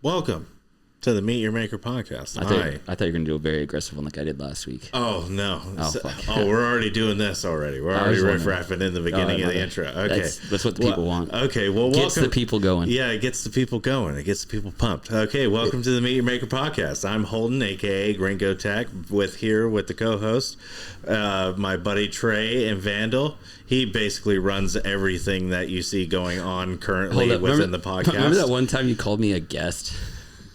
Welcome to the Meet Your Maker podcast. I thought you were going to do a very aggressive one like I did last week. Oh, no. Fuck. We're already doing this already. We're already riff-raffing in the beginning of the intro. Okay. That's what the people want. Okay, well, Gets the people going. Yeah, it gets the people going. It gets the people pumped. Okay, welcome to the Meet Your Maker podcast. I'm Holden, a.k.a. Gringo Tech, with the co-host, my buddy Trey and Vandal. He basically runs everything that you see going on currently within the podcast. Remember that one time you called me a guest?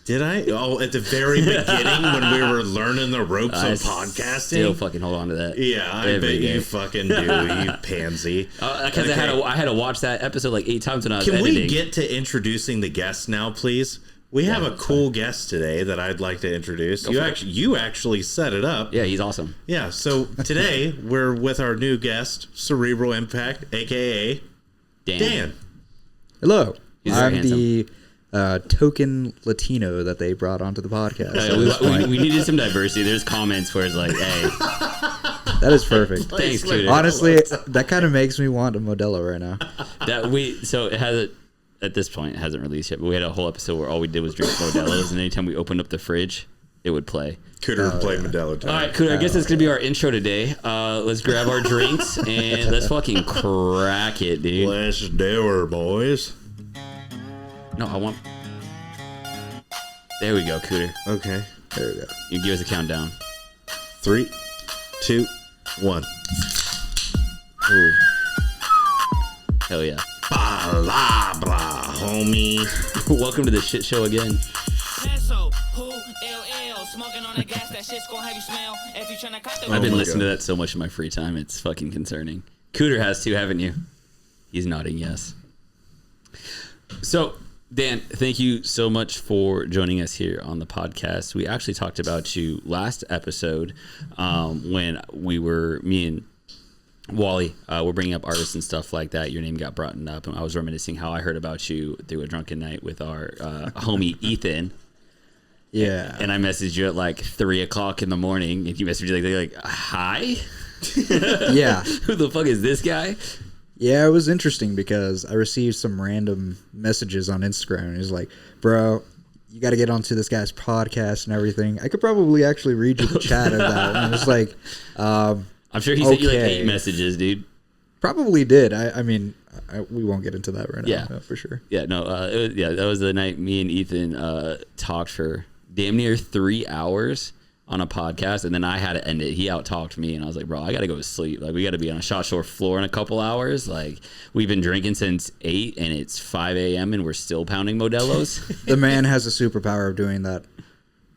Did I? Oh, at the very beginning when we were learning the ropes of podcasting? Still fucking hold on to that. Yeah, I bet you fucking do, you pansy. Because I had to watch that episode like 8 times when I was editing. Can we get to introducing the guests now, please? We have a cool guest today that I'd like to introduce. You actually set it up. Yeah, he's awesome. Yeah, so today we're with our new guest, Cerebral Impact, a.k.a. Dan. Hello. I'm the token Latino that they brought onto the podcast. We needed some diversity. There's comments where it's like, hey. That is perfect. Thanks, Cooter. Honestly, that kind of makes me want a Modelo right now. So it has at this point, it hasn't released yet, but we had a whole episode where all we did was drink Modelo's, and anytime we opened up the fridge, it would play. Cooter would play Modelo time. All right, Cooter, I guess that's going to be our intro today. Let's grab our drinks, and let's fucking crack it, dude. Let's do her, boys. No, I want... There we go, Cooter. Okay. There we go. You give us a countdown. 3, 2, 1. Ooh. Hell yeah. Blah, blah, homie. Welcome to the shit show again. I've been listening to that so much in my free time, it's fucking concerning. Cooter has too, haven't you? He's nodding yes. So, Dan, thank you so much for joining us here on the podcast. We actually talked about you last episode when me and Wally were bringing up artists and stuff like that. Your name got brought up, and I was reminiscing how I heard about you through a drunken night with our homie Ethan. Yeah. And I messaged you at like 3 o'clock in the morning, and you messaged me like hi? Yeah. Who the fuck is this guy? Yeah, it was interesting because I received some random messages on Instagram. And he was like, bro, you got to get onto this guy's podcast and everything. I could probably actually read you the chat of that. And I was like, I'm sure he sent you like 8 messages, dude. Probably did. I mean, we won't get into that right now. Yeah, for sure. Yeah, no, that was the night me and Ethan talked for damn near 3 hours on a podcast, and then I had to end it. He out-talked me, and I was like, bro, I got to go to sleep. Like, we got to be on a shot shore floor in a couple hours. Like, we've been drinking since 8, and it's 5 a.m., and we're still pounding Modelo's. The man has a superpower of doing that,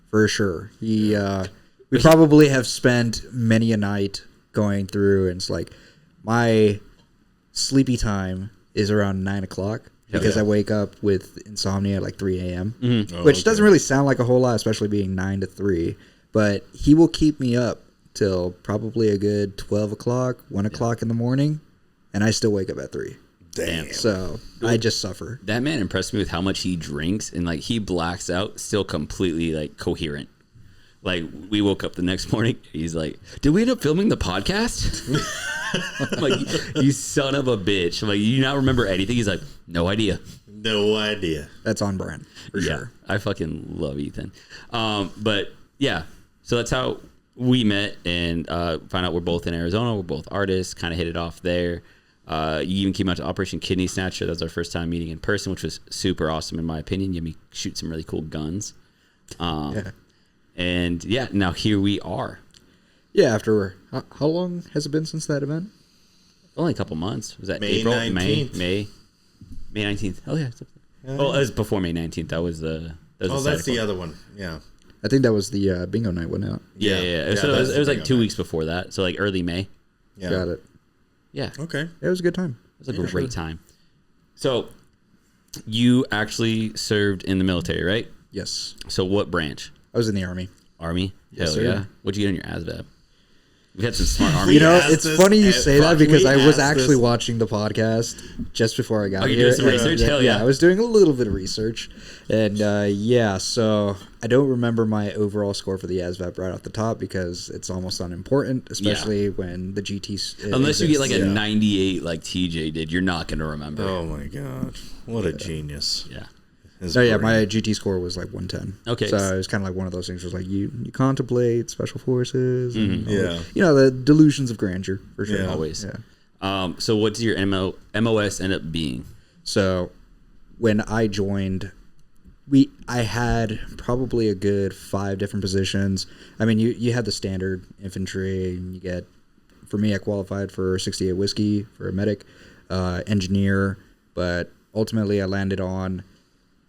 for sure. We probably have spent many a night going through, and it's like, my sleepy time is around 9 o'clock. Because I wake up with insomnia at like 3 a.m., which doesn't really sound like a whole lot, especially being 9 to 3. But he will keep me up till probably a good 12 o'clock, 1 o'clock in the morning, and I still wake up at 3. Damn. So I just suffer. That man impressed me with how much he drinks, and like he blacks out still completely like coherent. Like we woke up the next morning, he's like, did we end up filming the podcast? I'm like, you son of a bitch. I'm like, you not remember anything? He's like, no idea. No idea. That's on brand, for sure. I fucking love Ethan. But yeah, so that's how we met and found out we're both in Arizona. We're both artists, kind of hit it off there. You even came out to Operation Kidney Snatcher. That was our first time meeting in person, which was super awesome in my opinion. You had me shoot some really cool guns. And yeah, now here we are. Yeah, after how long has it been since that event? Only a couple months. Was that May April? 19th. May 19th. Oh yeah. Oh, it was before May 19th. That was the. That's the other one. Yeah. I think that was the bingo night, wasn't it? Yeah. It was like 2 weeks before that. So like early May. Yeah. Got it. Yeah. Okay. It was a good time. It was a great time. So you actually served in the military, right? Yes. So what branch? I was in the Army. Army? Yes, Hell sir. yeah. What'd you get in your ASVAB? We had some smart Army. You know, guys. it's funny you say that because I was actually watching the podcast just before I got here. You doing some research? Hell yeah. I was doing a little bit of research. And so I don't remember my overall score for the ASVAB right off the top because it's almost unimportant, especially when the GT. Unless you get like a 98 like TJ did, you're not going to remember. Oh my God. What a genius. Yeah. Oh yeah, my GT score was like 110. Okay. So it was kind of like one of those things. Where it was like you contemplate special forces. And Yeah. all the delusions of grandeur for sure. Yeah. Always. Yeah. So what does your MOS end up being? So when I joined, I had probably a good 5 different positions. I mean, you had the standard infantry, and you get. For me, I qualified for 68 whiskey for a medic, engineer, but ultimately I landed on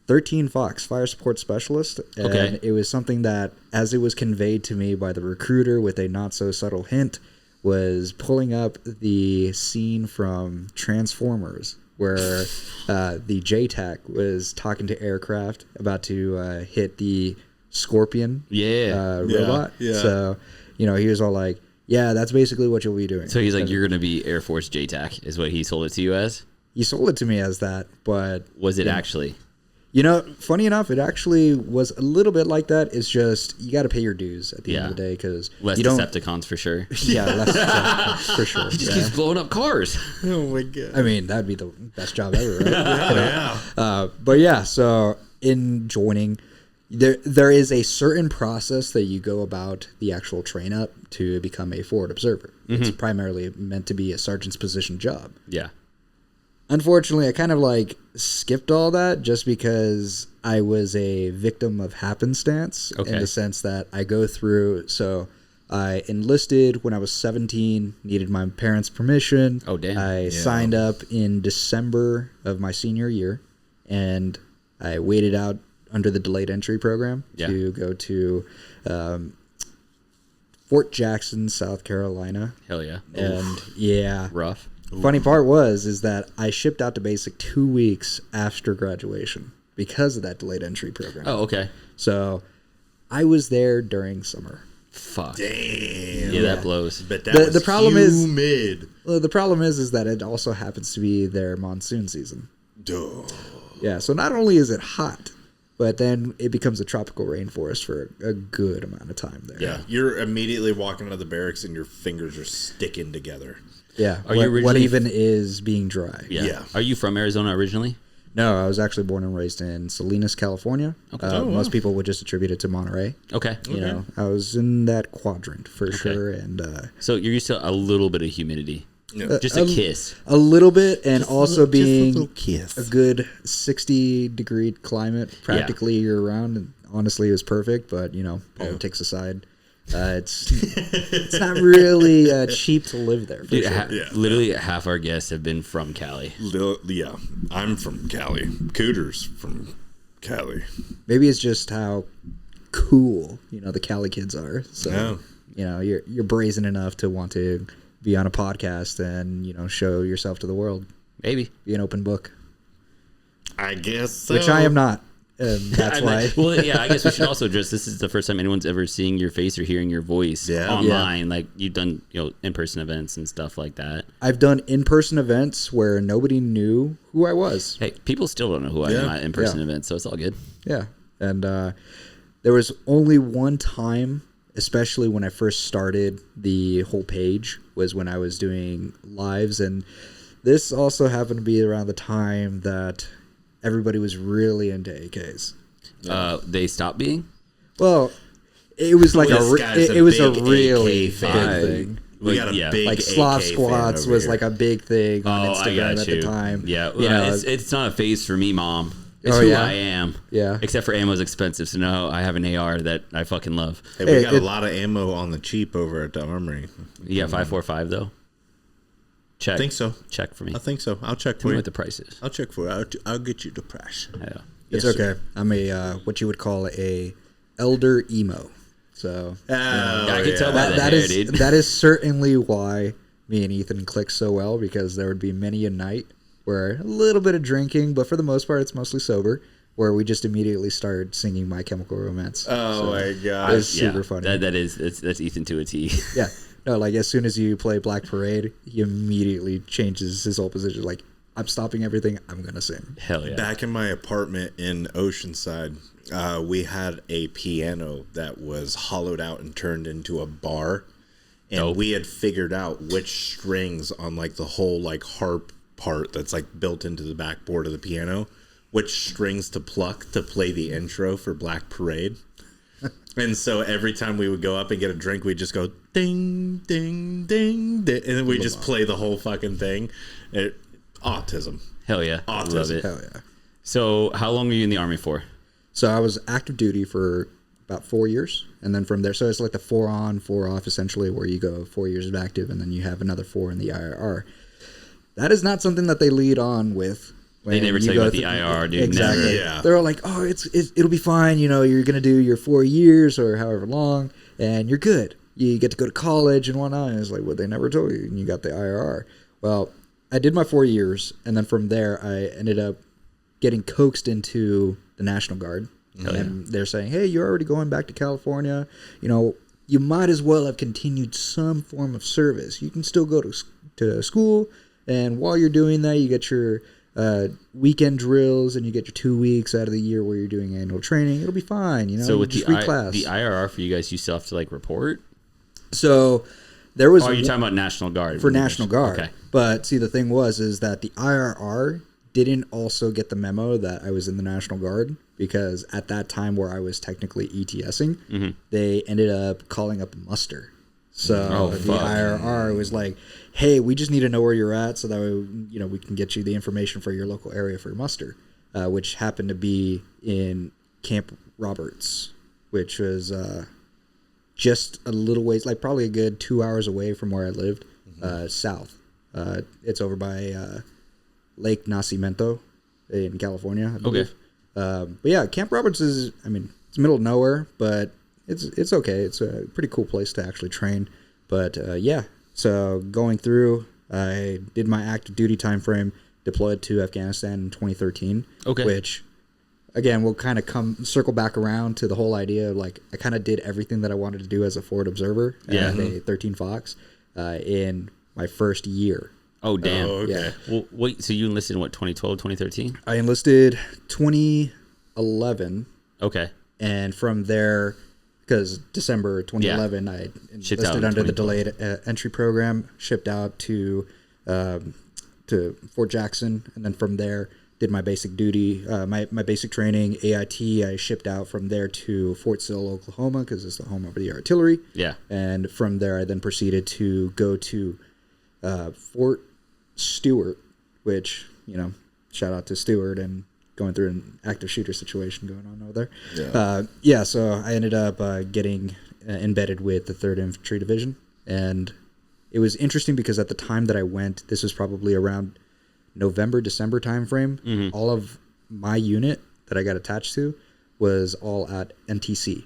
13 Fox, fire support specialist, and it was something that, as it was conveyed to me by the recruiter with a not so subtle hint, was pulling up the scene from Transformers where the JTAC was talking to aircraft about to hit the Scorpion robot. Yeah. So, he was all like, yeah, that's basically what you'll be doing. So he's like, you're going to be Air Force JTAC is what he sold it to you as? He sold it to me as that, but... Was it actually? Funny enough, it actually was a little bit like that. It's just, you got to pay your dues at the end of the day, because... Less you don't... Decepticons for sure. Yeah, less Decepticons for sure. He just keeps blowing up cars. Oh my God. I mean, that'd be the best job ever, right? Yeah. But yeah, so in joining... There is a certain process that you go about the actual train up to become a forward observer. It's primarily meant to be a sergeant's position job. Yeah. Unfortunately, I kind of skipped all that just because I was a victim of happenstance in the sense that I go through. So I enlisted when I was 17, needed my parents' permission. Oh, damn. I signed up in December of my senior year, and I waited out under the delayed entry program to go to Fort Jackson, South Carolina. Hell yeah. And rough. Funny part is that I shipped out to basic 2 weeks after graduation because of that delayed entry program. Oh, okay. So I was there during summer. Fuck. Damn. Yeah, that blows. But that The problem is humid. the problem is that it also happens to be their monsoon season. Duh. Yeah, so not only is it hot, but then it becomes a tropical rainforest for a good amount of time there. Yeah, you're immediately walking out of the barracks and your fingers are sticking together. Yeah. Are you what originally even is being dry? Yeah. Are you from Arizona originally? No, I was actually born and raised in Salinas, California. Okay. Most people would just attribute it to Monterey. Okay. You know, I was in that quadrant for sure, and So you're used to a little bit of humidity. Yeah. Just a kiss. a little bit, and also being little kiss. a good 60-degree climate practically year round. And honestly, it was perfect. But politics aside, it's not really cheap to live there. For Dude, sure. literally half our guests have been from Cali. Yeah, I'm from Cali. Cooter's from Cali. Maybe it's just how cool the Cali kids are. So you're brazen enough to want to be on a podcast and show yourself to the world. Maybe. Be an open book. I guess so. Which I am not. And that's why. Well, yeah, I guess we should also address this is the first time anyone's ever seeing your face or hearing your voice online. Like you've done, in-person events and stuff like that. I've done in-person events where nobody knew who I was. Hey, people still don't know who I am at in-person events, so it's all good. Yeah. And there was only one time, especially when I first started the whole page, was when I was doing lives. And this also happened to be around the time that everybody was really into AKs. They stopped being? Well, it was like it was a really big fan. thing. We got a big like Slav AK Squats fan was over like a big thing on Instagram at the time. Yeah, it's not a phase for me, Mom. It's Oh, who yeah? I am. Yeah. Except for ammo's expensive, so no, I have an AR that I fucking love. Hey, we got a lot of ammo on the cheap over at the armory. You got 545 though? Check. I think so. Check for me. I think so. I'll check Tell for me you. what the price is. I'll check for you. I'll get you the price. Yeah. It's Yes, okay. sir. I'm a what you would call a elder emo. So I can tell by the that hair, is dude. that is certainly why me and Ethan click so well, because there would be many a night where a little bit of drinking, but for the most part it's mostly sober, where we just immediately started singing My Chemical Romance. Oh my god. It's super funny. That's Ethan to a T. Yeah. No, like as soon as you play Black Parade, he immediately changes his whole position. Like, I'm stopping everything. I'm going to sing. Hell yeah. Back in my apartment in Oceanside, we had a piano that was hollowed out and turned into a bar. And we had figured out which strings on like the whole like harp part that's like built into the backboard of the piano which strings to pluck to play the intro for Black Parade. And so every time we would go up and get a drink, we'd just go ding, ding, ding, ding, and then we just play the whole fucking thing. Autism. Hell yeah. Autism. Love it. Hell yeah. So how long were you in the Army for? So I was active duty for about 4 years. And then from there, so it's like the 4 on, 4 off, essentially, where you go 4 years of active and then you have another 4 in the IRR. That is not something that they lead on with. They never tell you about the IRR, dude. Exactly. Never. Yeah. They're all like, oh, it'll be fine. You know, you're going to do your 4 years or however long, and you're good. You get to go to college and whatnot. And it's like, well, they never told you. And you got the IRR. Well, I did my 4 years, and then from there, I ended up getting coaxed into the National Guard. And they're saying, hey, you're already going back to California. You know, you might as well have continued some form of service. You can still go to school, and while you're doing that, you get your weekend drills, and you get your 2 weeks out of the year where you're doing annual training. It'll be fine, you know. So with just the reclass. the IRR for you guys, you still have to like report. So there was. Oh, you're talking about National Guard for National Guard. Okay. But see, the thing is that the IRR didn't also get the memo that I was in the National Guard, because at that time where I was technically ETSing, they ended up calling up muster. So the IRR was like, hey, we just need to know where you're at so that way, we can get you the information for your local area for muster, which happened to be in Camp Roberts, which was just a little ways, like probably a good 2 hours away from where I lived, south. It's over by Lake Nacimiento in California, I believe. But yeah, Camp Roberts is, it's middle of nowhere, but it's okay. It's a pretty cool place to actually train. But yeah, so going through, I did my active duty time frame, deployed to Afghanistan in 2013. Okay. Which, again, we'll kind of circle back around to the whole idea of, like, I kind of did everything that I wanted to do as a forward observer at a 13 Fox in my first year. Oh, damn. Oh, okay. Yeah. Well, wait, so you enlisted in what, 2012, 2013? I enlisted 2011. Okay. And from there, because December 2011, I enlisted under the delayed entry program, shipped out to Fort Jackson, and then from there did my basic duty, my basic training, AIT. I shipped out from there to Fort Sill, Oklahoma, because it's the home of the artillery. Yeah. And from there, I then proceeded to go to Fort Stewart, which, shout out to Stewart and going through an active shooter situation going on over there. Yeah. So I ended up getting embedded with the 3rd Infantry Division. And it was interesting because at the time that I went, this was probably around November, December timeframe. All of my unit that I got attached to was all at NTC.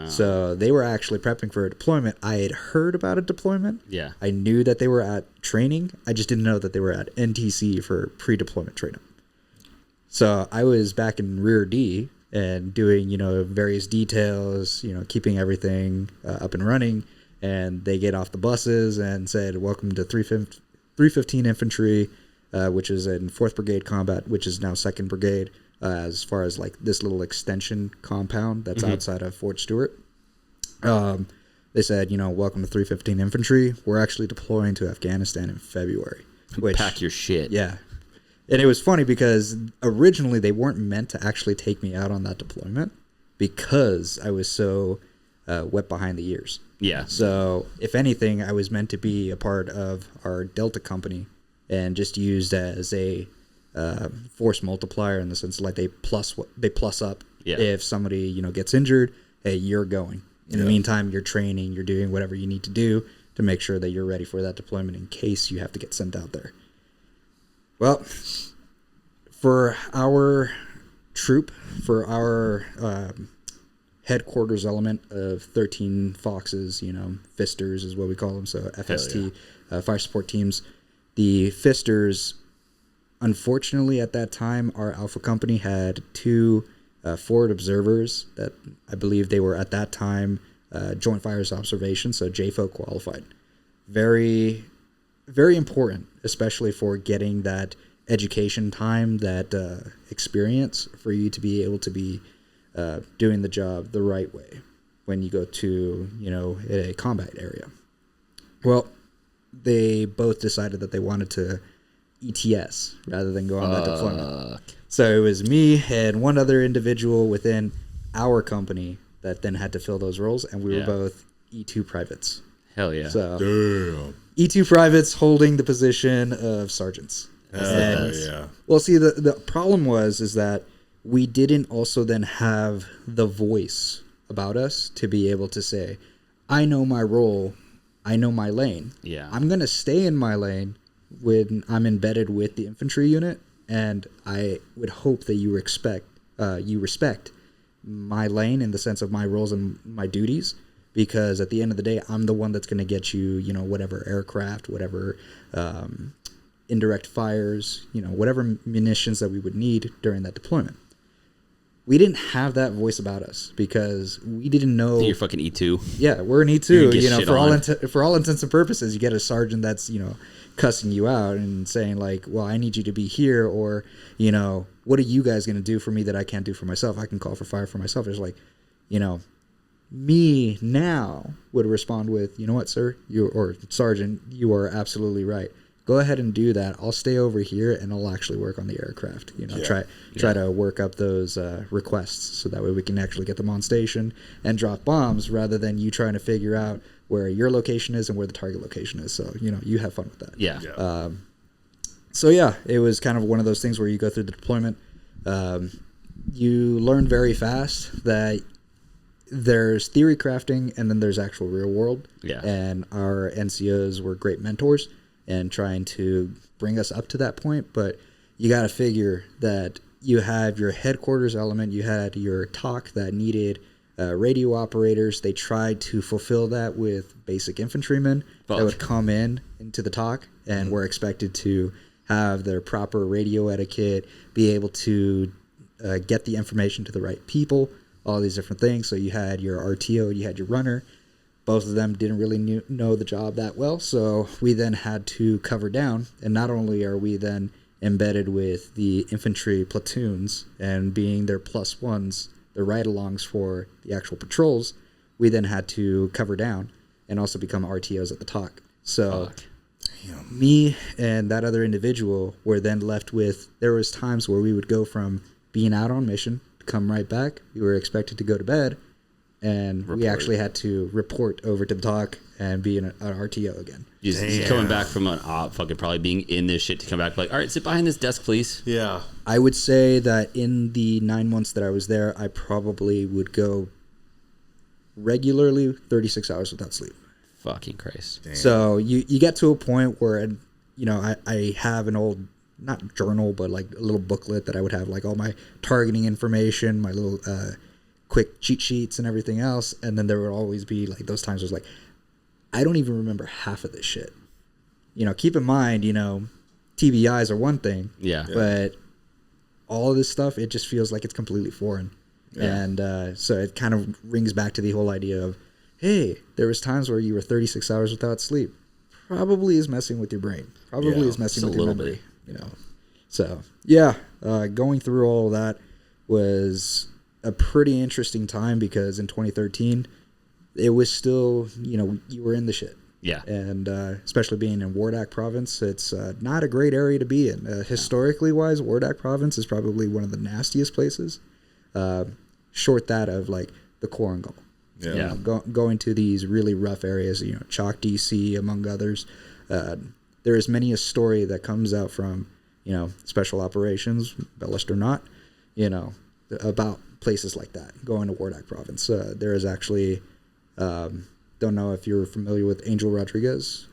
So they were actually prepping for a deployment. I had heard about a deployment. Yeah. I knew that they were at training. I just didn't know that they were at NTC for pre-deployment training. So I was back in Rear D and doing, various details, keeping everything up and running. And they get off the buses and said, welcome to 315 Infantry, which is in 4th Brigade Combat, which is now 2nd Brigade. As far as like this little extension compound that's outside of Fort Stewart. They said, welcome to 315 Infantry. We're actually deploying to Afghanistan in February. Pack your shit. Yeah. And it was funny because originally they weren't meant to actually take me out on that deployment because I was so wet behind the ears. Yeah. So if anything, I was meant to be a part of our Delta company and just used as a force multiplier in the sense like they plus up if somebody gets injured. Hey, you're going. In the meantime, you're training, you're doing whatever you need to do to make sure that you're ready for that deployment in case you have to get sent out there. Well, for our troop, for our headquarters element of 13 Foxes, Fisters is what we call them, so FST, fire support teams, the Fisters. Unfortunately, at that time, our Alpha Company had 2 forward observers that I believe they were at that time Joint Fires Observation, so JFO qualified. Very, very important, especially for getting that education time, that experience for you to be able to be doing the job the right way when you go to, a combat area. Well, they both decided that they wanted to ETS rather than go on that deployment. So it was me and one other individual within our company that then had to fill those roles, and we were both E2 privates. Hell yeah. So Damn. E2 privates holding the position of sergeants. Yeah. Well, see, the problem is that we didn't also then have the voice about us to be able to say, I know my role, I know my lane. Yeah. I'm going to stay in my lane when I'm embedded with the infantry unit, and I would hope that you respect my lane in the sense of my roles and my duties, because at the end of the day, I'm the one that's going to get you, whatever aircraft, whatever indirect fires, whatever munitions that we would need during that deployment. We didn't have that voice about us because we didn't know. You're fucking E2. Yeah, we're an E2. For all intents and purposes, you get a sergeant that's cussing you out and saying like, "Well, I need you to be here," or what are you guys going to do for me that I can't do for myself? I can call for fire for myself. It's like, me now would respond with, "You know what, sir, or sergeant, you are absolutely right. Go ahead and do that. I'll stay over here and I'll actually work on the aircraft. Try to work up those requests so that way we can actually get them on station and drop bombs rather than you trying to figure out where your location is and where the target location is. So, you have fun with that. Yeah. So, yeah, it was kind of one of those things where you go through the deployment. You learn very fast that there's theory crafting and then there's actual real world. Yeah. And our NCOs were great mentors and trying to bring us up to that point. But you got to figure that you have your headquarters element, you had your TOC that needed radio operators. They tried to fulfill that with basic infantrymen that would come into the TOC and were expected to have their proper radio etiquette, be able to get the information to the right people, all these different things. So you had your RTO, you had your runner. Both of them didn't really know the job that well, so we then had to cover down. And not only are we then embedded with the infantry platoons and being their plus ones, their ride-alongs for the actual patrols, we then had to cover down and also become RTOs at the TOC. So me and that other individual were then left with, there was times where we would go from being out on mission, come right back, we were expected to go to bed, and we actually had to report over to the TOC and be an RTO again. Just coming back from an op, fucking probably being in this shit to come back, like, all right, sit behind this desk, please. Yeah. I would say that in the 9 months that I was there, I probably would go regularly 36 hours without sleep. Fucking Christ. Damn. So you get to a point where, I have an old, not journal, but like a little booklet that I would have like all my targeting information, my little quick cheat sheets and everything else. And then there would always be like those times where it's like, I don't even remember half of this shit. Keep in mind, TBIs are one thing. Yeah. But all of this stuff, it just feels like it's completely foreign. Yeah. And so it kind of rings back to the whole idea of, hey, there was times where you were 36 hours without sleep. Probably is messing with your brain. Probably is messing with your memory. So, yeah, going through all of that was a pretty interesting time because in 2013, it was still, you were in the shit. Yeah. And especially being in Wardak province, it's not a great area to be in. Historically wise, Wardak province is probably one of the nastiest places. Short that of like the Korangal. Yeah. Going to these really rough areas, Chalk DC, among others. There is many a story that comes out from, special operations, embellished or not, about places like that, going to Wardak province. There is actually, don't know if you're familiar with Angel Rodriguez.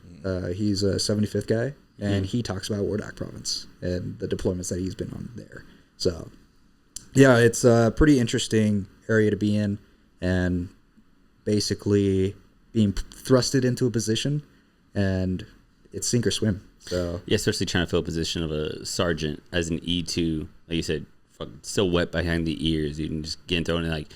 He's a 75th guy, and he talks about Wardak province and the deployments that he's been on there. So, yeah, it's a pretty interesting area to be in, and basically being thrusted into a position, and it's sink or swim. So yeah, especially trying to fill a position of a sergeant as an E2, like you said, still wet behind the ears. You can just get thrown in, like,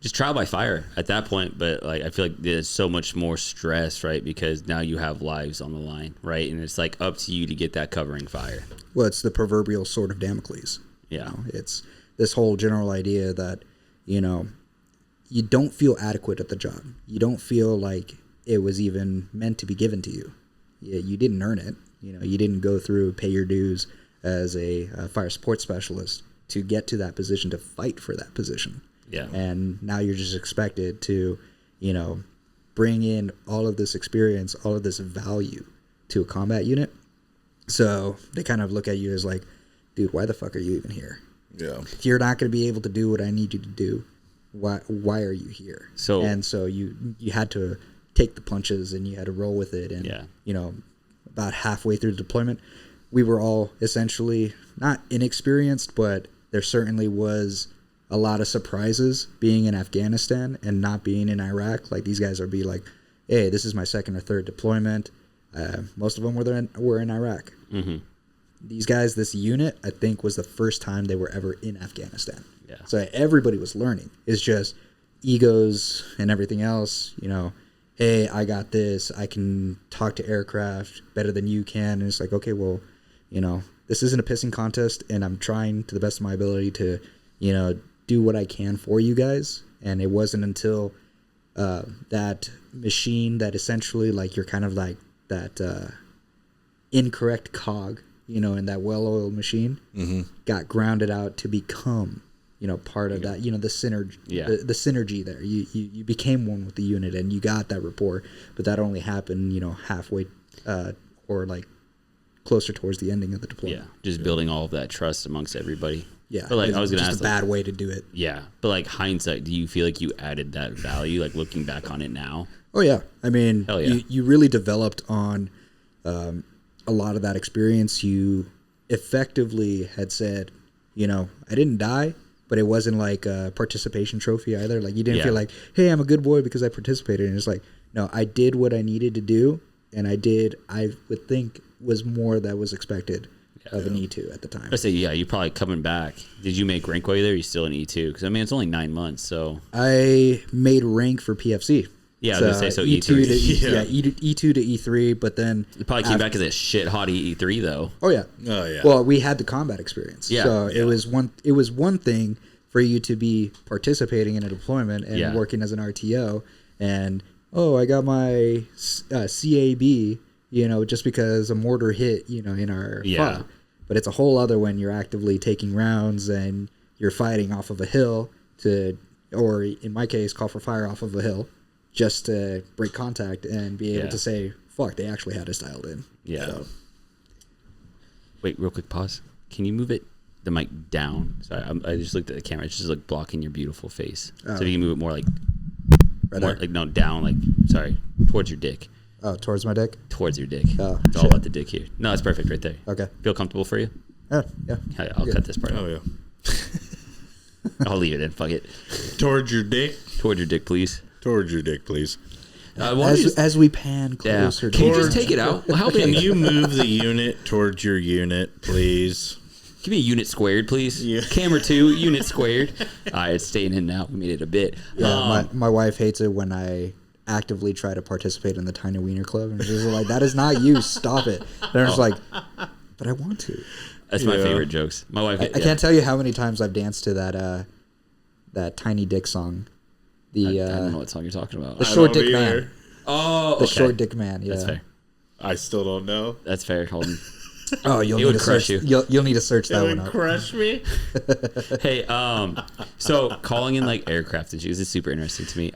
just trial by fire at that point. But like, I feel like there's so much more stress, right? Because now you have lives on the line, right? And it's like up to you to get that covering fire. Well, it's the proverbial sword of Damocles. Yeah, it's this whole general idea that you don't feel adequate at the job. You don't feel like it was even meant to be given to you. You didn't earn it. You didn't go through, pay your dues, as a fire support specialist to get to that position, to fight for that position. Yeah. And now you're just expected to, bring in all of this experience, all of this value to a combat unit. So they kind of look at you as like, dude, why the fuck are you even here? Yeah. If you're not going to be able to do what I need you to do, why are you here? So you had to take the punches and you had to roll with it. And, about halfway through the deployment, we were all essentially not inexperienced, but there certainly was a lot of surprises being in Afghanistan and not being in Iraq. Like, these guys be like, hey, this is my second or third deployment. Most of them were in Iraq. Mm-hmm. These guys, this unit, I think, was the first time they were ever in Afghanistan. Yeah. So everybody was learning. It's just egos and everything else, hey, I got this. I can talk to aircraft better than you can. And it's like, okay, well, this isn't a pissing contest, and I'm trying to the best of my ability to, do what I can for you guys. And it wasn't until that machine that essentially, like, you're kind of like that incorrect cog, in that well-oiled machine, got grounded out to become, part of that, the synergy, the synergy there. You became one with the unit and you got that rapport, but that only happened, halfway or like closer towards the ending of the deployment. Yeah, just building all of that trust amongst everybody. Yeah, but like I was gonna ask, a bad way to do it. Yeah, but like hindsight, do you feel like you added that value, like looking back on it now? Oh yeah, I mean, hell yeah. You really developed on a lot of that experience. You effectively had said, I didn't die, but it wasn't like a participation trophy either. Like, you didn't feel like, hey, I'm a good boy because I participated. And it's like, no, I did what I needed to do, and I would think was more that was expected of an E2 at the time. I say, you probably coming back. Did you make rank while you're there? You're still an E2? Because, I mean, it's only 9 months, so. I made rank for PFC. Yeah, I was going to say, so E2 to E2 to E3, but then... You probably came back as a shit hot E3, though. Oh, yeah. Oh, yeah. Well, we had the combat experience. Yeah. So it was one thing for you to be participating in a deployment and working as an RTO, and, I got my CAB, just because a mortar hit, in our FOB. But it's a whole other when you're actively taking rounds and you're fighting off of a hill or in my case, call for fire off of a hill, just to break contact and be able to say, fuck, they actually had us dialed in. Yeah. So. Wait, real quick, pause. Can you move the mic down? Sorry, I just looked at the camera. It's just like blocking your beautiful face. So if you can move it more like, down, towards your dick. Oh, towards my dick? Towards your dick. Oh, it's all about the dick here. No, it's perfect right there. Okay. Feel comfortable for you? Yeah. I'll cut this part out. Oh, yeah. I'll leave it in. Fuck it. Towards your dick? Towards your dick, please. Towards your dick, please. As we pan closer. Can you just take it out? How Can big? you move the unit towards your unit, please? Give me a unit squared, please. Yeah. Camera 2, unit squared. All right, it's staying in now. We made it a bit. Yeah, my wife hates it when I actively try to participate in the Tiny Wiener Club, and she's like, that is not you, stop it. And I'm just like, but I want to. That's my favorite jokes. My wife. I can't tell you how many times I've danced to that Tiny Dick song. I don't know what song you're talking about. The Short Dick Man. Oh, The Short Dick Man. Yeah, that's fair. I still don't know. That's fair. Holden. Oh, you'll need to search. You'll need to search that one up. Crush me. Hey, so calling in like aircraft issues is super interesting to me.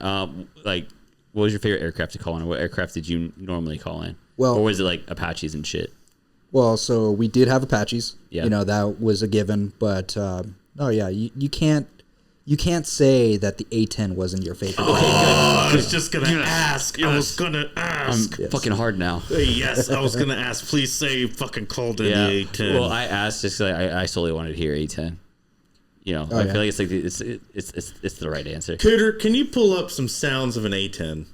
What was your favorite aircraft to call in? Or what aircraft did you normally call in? Well, or was it like Apaches and shit? Well, so we did have Apaches. Yeah. That was a given. But you can't say that the A-10 wasn't your favorite. I was just gonna ask. I was gonna ask. I'm fucking hard now. Yes, I was gonna ask. Please say you fucking called in the A-10. Well, I asked just because I solely wanted to hear A-10. I feel like it's like it's the right answer. Cooter, can you pull up some sounds of an A-10?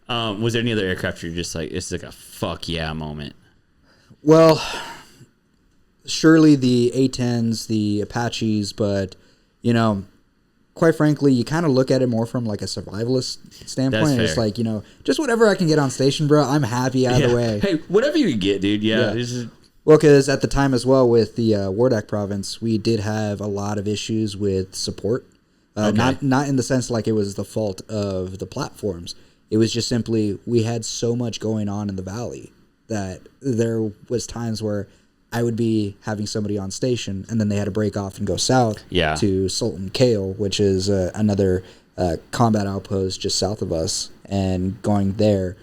Was there any other aircraft you're just like, it's like a fuck yeah moment? Well, surely the A-10s, the Apaches, but quite frankly, you kind of look at it more from like a survivalist standpoint. It's like, just whatever I can get on station, bro. I'm happy either way. Hey, whatever you get, dude. Yeah. Well, because at the time as well with the Wardak province, we did have a lot of issues with support. Not in the sense like it was the fault of the platforms. It was just simply we had so much going on in the valley that there was times where I would be having somebody on station, and then they had to break off and go south to Sultan Kale, which is another combat outpost just south of us. And going there,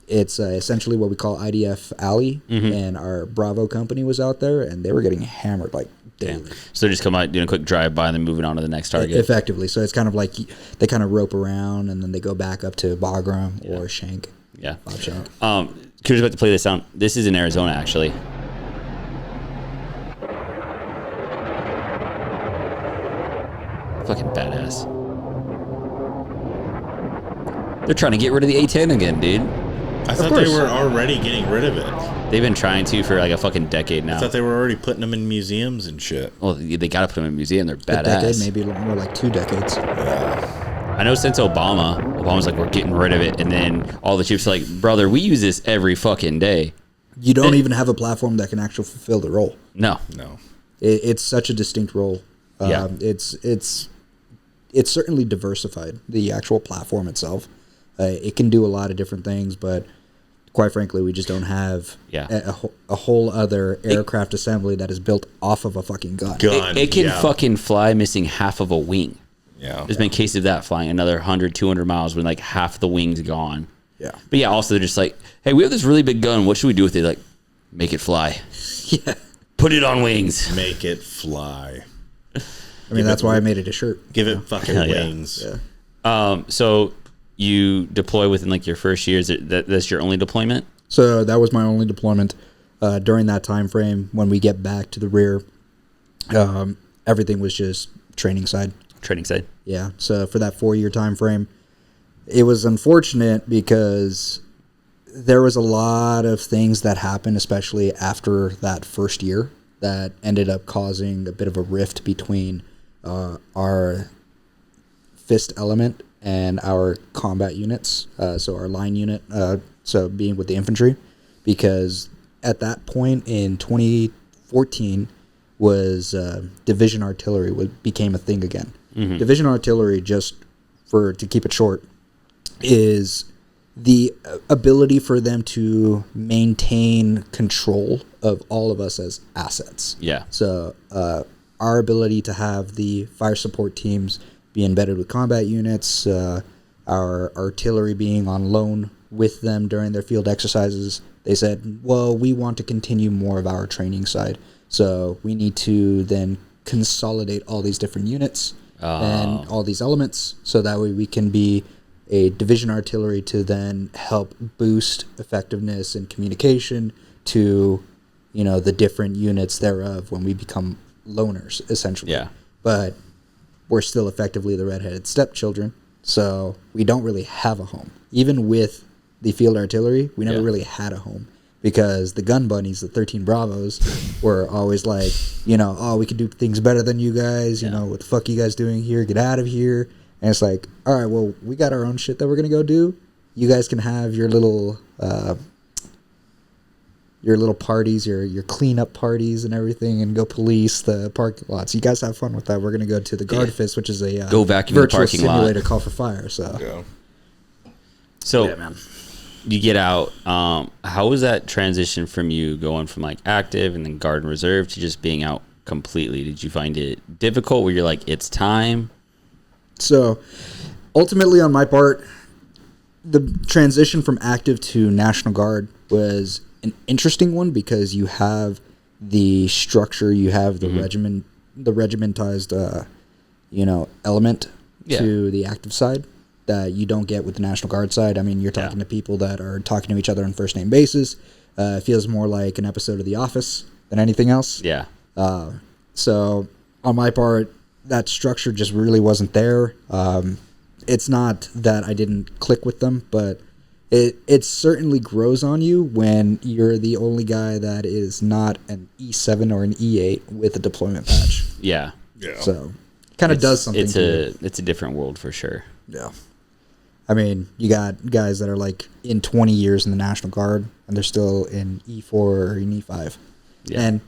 it's essentially what we call IDF Alley, and our Bravo company was out there, and they were getting hammered like daily. So they just come out, doing a quick drive-by, and then moving on to the next target? Effectively. So it's kind of like they kind of rope around, and then they go back up to Bagram or Shank. Yeah. Bob Shank. Curious about to play this sound. This is in Arizona, actually. Fucking badass. They're trying to get rid of the A10 again, dude. I thought they were already getting rid of it. They've been trying to for like a fucking decade now. I thought they were already putting them in museums and shit. Well, they got to put them in a museum. They're badass. A decade, maybe more like 2 decades. Yeah. I know since Obama's like, we're getting rid of it. And then all the chiefs are like, brother, we use this every fucking day. You don't even have a platform that can actually fulfill the role. No. It's such a distinct role. It's certainly diversified, the actual platform itself. It can do a lot of different things, but quite frankly, we just don't have a whole other aircraft assembly that is built off of a fucking gun. It can fucking fly missing half of a wing. Yeah. There's been cases of that flying another 100, 200 miles when like half the wing's gone. Yeah. But yeah, also they're just like, hey, we have this really big gun. What should we do with it? Like, make it fly. Yeah. Put it on wings. Make it fly. I mean, that's why I made it a shirt. Give it fucking wings. Yeah. So you deploy within like your first year. That's your only deployment? So that was my only deployment. During that time frame, when we get back to the rear, everything was just training side. Training side. Yeah. So for that 4-year time frame, it was unfortunate because there was a lot of things that happened, especially after that first year, that ended up causing a bit of a rift between our fist element and our combat units. So our line unit, so being with the infantry, because at that point in 2014 was division artillery became a thing again. Mm-hmm. Division artillery, just to keep it short, is the ability for them to maintain control of all of us as assets. Yeah. So our ability to have the fire support teams be embedded with combat units, our artillery being on loan with them during their field exercises, they said, well, we want to continue more of our training side. So we need to then consolidate all these different units and all these elements so that way we can be a division artillery to then help boost effectiveness and communication to, the different units thereof when we become loners, essentially. Yeah. But we're still effectively the redheaded stepchildren, so we don't really have a home. Even with the field artillery, we never really had a home because the gun bunnies, the 13 Bravos, were always like, we can do things better than you guys. What the fuck you guys doing here? Get out of here. And it's like, all right, well, we got our own shit that we're going to go do. You guys can have your little parties, your cleanup parties and everything, and go police the parking lots. You guys have fun with that. We're going to go to the Guard Fist, which is a go vacuum virtual the parking simulator lot. Call for fire. So, man. You get out. How was that transition from you going from like active and then Guard and Reserve to just being out completely? Did you find it difficult where you're like, it's time? So, ultimately, on my part, the transition from active to National Guard was an interesting one because you have the structure, you have the regimentized, element to the active side that you don't get with the National Guard side. I mean, you're talking to people that are talking to each other on first name basis. It feels more like an episode of The Office than anything else. Yeah. So on my part, that structure just really wasn't there. It's not that I didn't click with them, but it certainly grows on you when you're the only guy that is not an E7 or an E8 with a deployment patch. Yeah. So kind of does something. It's a different world for sure. Yeah. I mean, you got guys that are like in 20 years in the National Guard and they're still in E4 or in E5. Yeah. And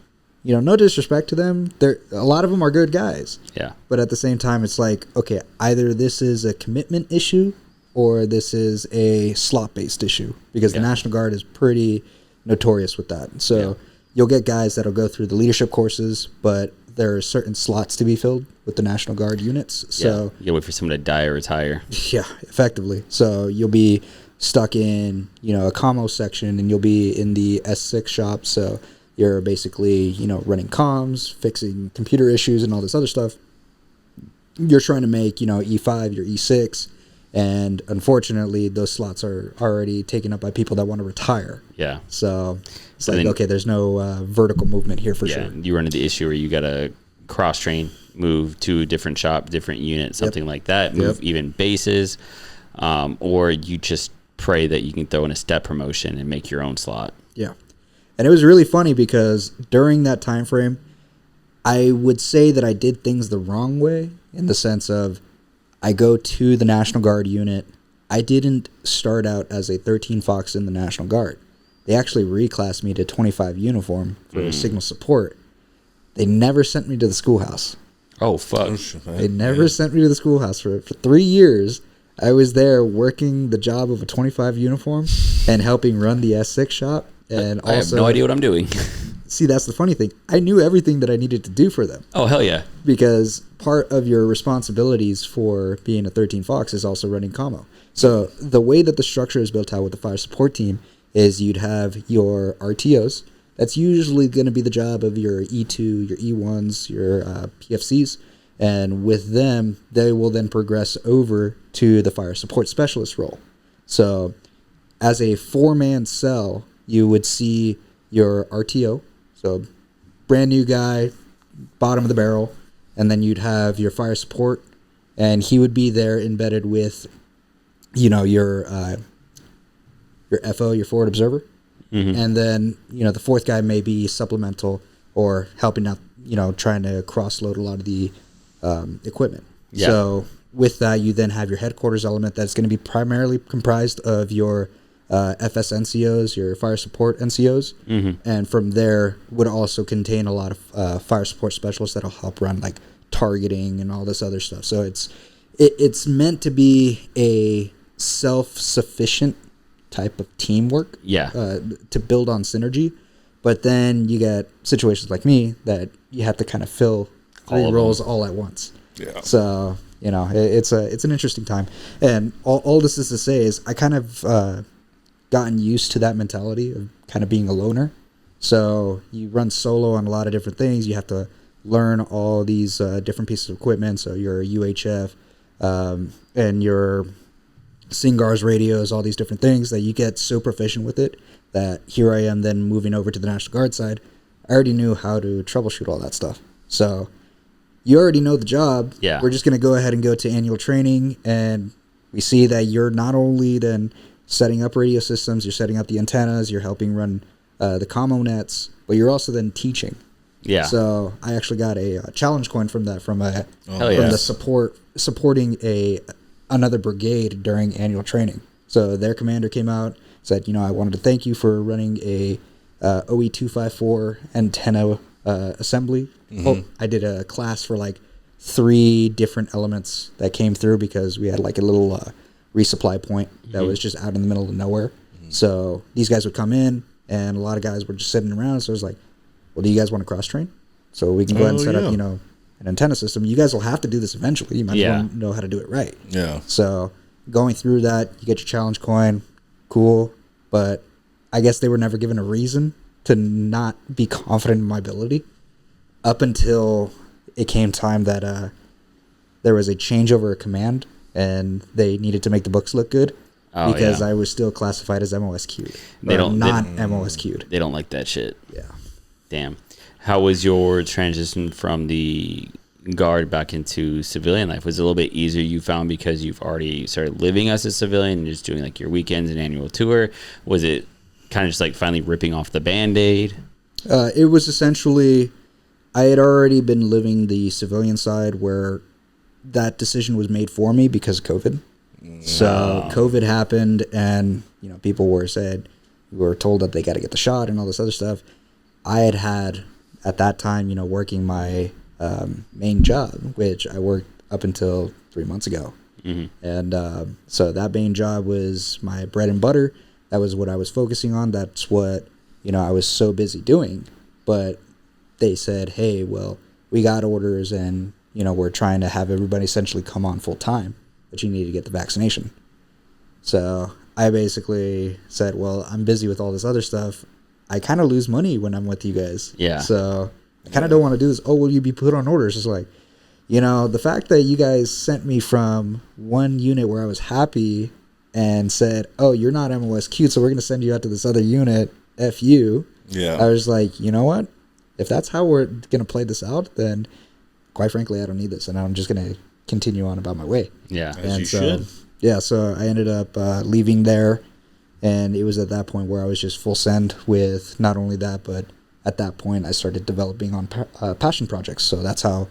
no disrespect to them. A lot of them are good guys. Yeah. But at the same time, it's like, okay, either this is a commitment issue or this is a slot-based issue because the National Guard is pretty notorious with that. So you'll get guys that'll go through the leadership courses, but there are certain slots to be filled with the National Guard units. So you gotta wait for someone to die or retire. yeah, effectively. So you'll be stuck in, a commo section, and you'll be in the S6 shop. So you're basically, running comms, fixing computer issues and all this other stuff. You're trying to make, E5, your E6. And unfortunately, those slots are already taken up by people that want to retire. Yeah. So it's okay, there's no vertical movement here for sure. You run into the issue where you got to cross-train, move to a different shop, different unit, something like that, move even bases, or you just pray that you can throw in a step promotion and make your own slot. Yeah. And it was really funny because during that time frame, I would say that I did things the wrong way in the sense of I go to the National Guard unit. I didn't start out as a 13 Fox in the National Guard. They actually reclassed me to 25 uniform for signal support. They never sent me to the schoolhouse. Oh, fuck. They never sent me to the schoolhouse. For 3 years, I was there working the job of a 25 uniform and helping run the S6 shop. And I have no idea what I'm doing. See, that's the funny thing. I knew everything that I needed to do for them. Oh, hell yeah. Because part of your responsibilities for being a 13 Fox is also running commo. So the way that the structure is built out with the fire support team is you'd have your RTOs. That's usually going to be the job of your E2, your E1s, your PFCs. And with them, they will then progress over to the fire support specialist role. So as a 4-man cell, you would see your RTO. So brand new guy, bottom of the barrel, and then you'd have your fire support, and he would be there embedded with, your FO, your forward observer, and then the fourth guy may be supplemental or helping out, trying to cross load a lot of the equipment. Yeah. So with that, you then have your headquarters element that's going to be primarily comprised of your FS NCOs, your fire support NCOs, and from there would also contain a lot of fire support specialists that'll help run like targeting and all this other stuff. So it's meant to be a self-sufficient type of teamwork, to build on synergy. But then you get situations like me that you have to kind of fill 3 roles all at once. Yeah. So it's an interesting time, and all this is to say is I kind of gotten used to that mentality of kind of being a loner. So you run solo on a lot of different things. You have to learn all these different pieces of equipment. So your UHF and your SINGARS radios, all these different things that you get so proficient with it that here I am then moving over to the National Guard side. I already knew how to troubleshoot all that stuff. So you already know the job. Yeah. We're just going to go ahead and go to annual training, and we see that you're not only then setting up radio systems, you're setting up the antennas, you're helping run the commo nets, but you're also then teaching. Yeah. So I actually got a challenge coin from that from the supporting another brigade during annual training. So their commander came out, said, I wanted to thank you for running a OE254 antenna assembly. Oh, I did a class for like 3 different elements that came through because we had like a little resupply point that was just out in the middle of nowhere. So these guys would come in, and a lot of guys were just sitting around. So I was like, well, do you guys want to cross train? So we can go ahead and set up, an antenna system. You guys will have to do this eventually. You might as well know how to do it right. Yeah. So going through that, you get your challenge coin. Cool. But I guess they were never given a reason to not be confident in my ability up until it came time that there was a changeover of command, and they needed to make the books look good because I was still classified as MOSQ'd. They don't MOSQ'd. They don't like that shit. Yeah. Damn. How was your transition from the Guard back into civilian life? Was it a little bit easier, you found, because you've already started living as a civilian and just doing like your weekends and annual tour? Was it kind of just like finally ripping off the Band-Aid? It was essentially, I had already been living the civilian side where that decision was made for me because of COVID. So COVID happened, and people were told that they got to get the shot and all this other stuff. I had at that time, working my main job, which I worked up until 3 months ago. And so that main job was my bread and butter. That was what I was focusing on. That's what I was so busy doing but they said, hey, well, we got orders and, we're trying to have everybody essentially come on full time, but you need to get the vaccination. So I basically said, well, I'm busy with all this other stuff. I kind of lose money when I'm with you guys. Yeah. So I kind of don't want to do this. Oh, will you be put on orders? It's like, the fact that you guys sent me from one unit where I was happy and said, oh, you're not MOS cute, so we're going to send you out to this other unit, F you. Yeah. I was like, you know what? If that's how we're going to play this out, then quite frankly, I don't need this, and I'm just going to continue on about my way. Yeah. As you should. Yeah, so I ended up leaving there, and it was at that point where I was just full send with not only that, but at that point I started developing on passion projects. So that's how,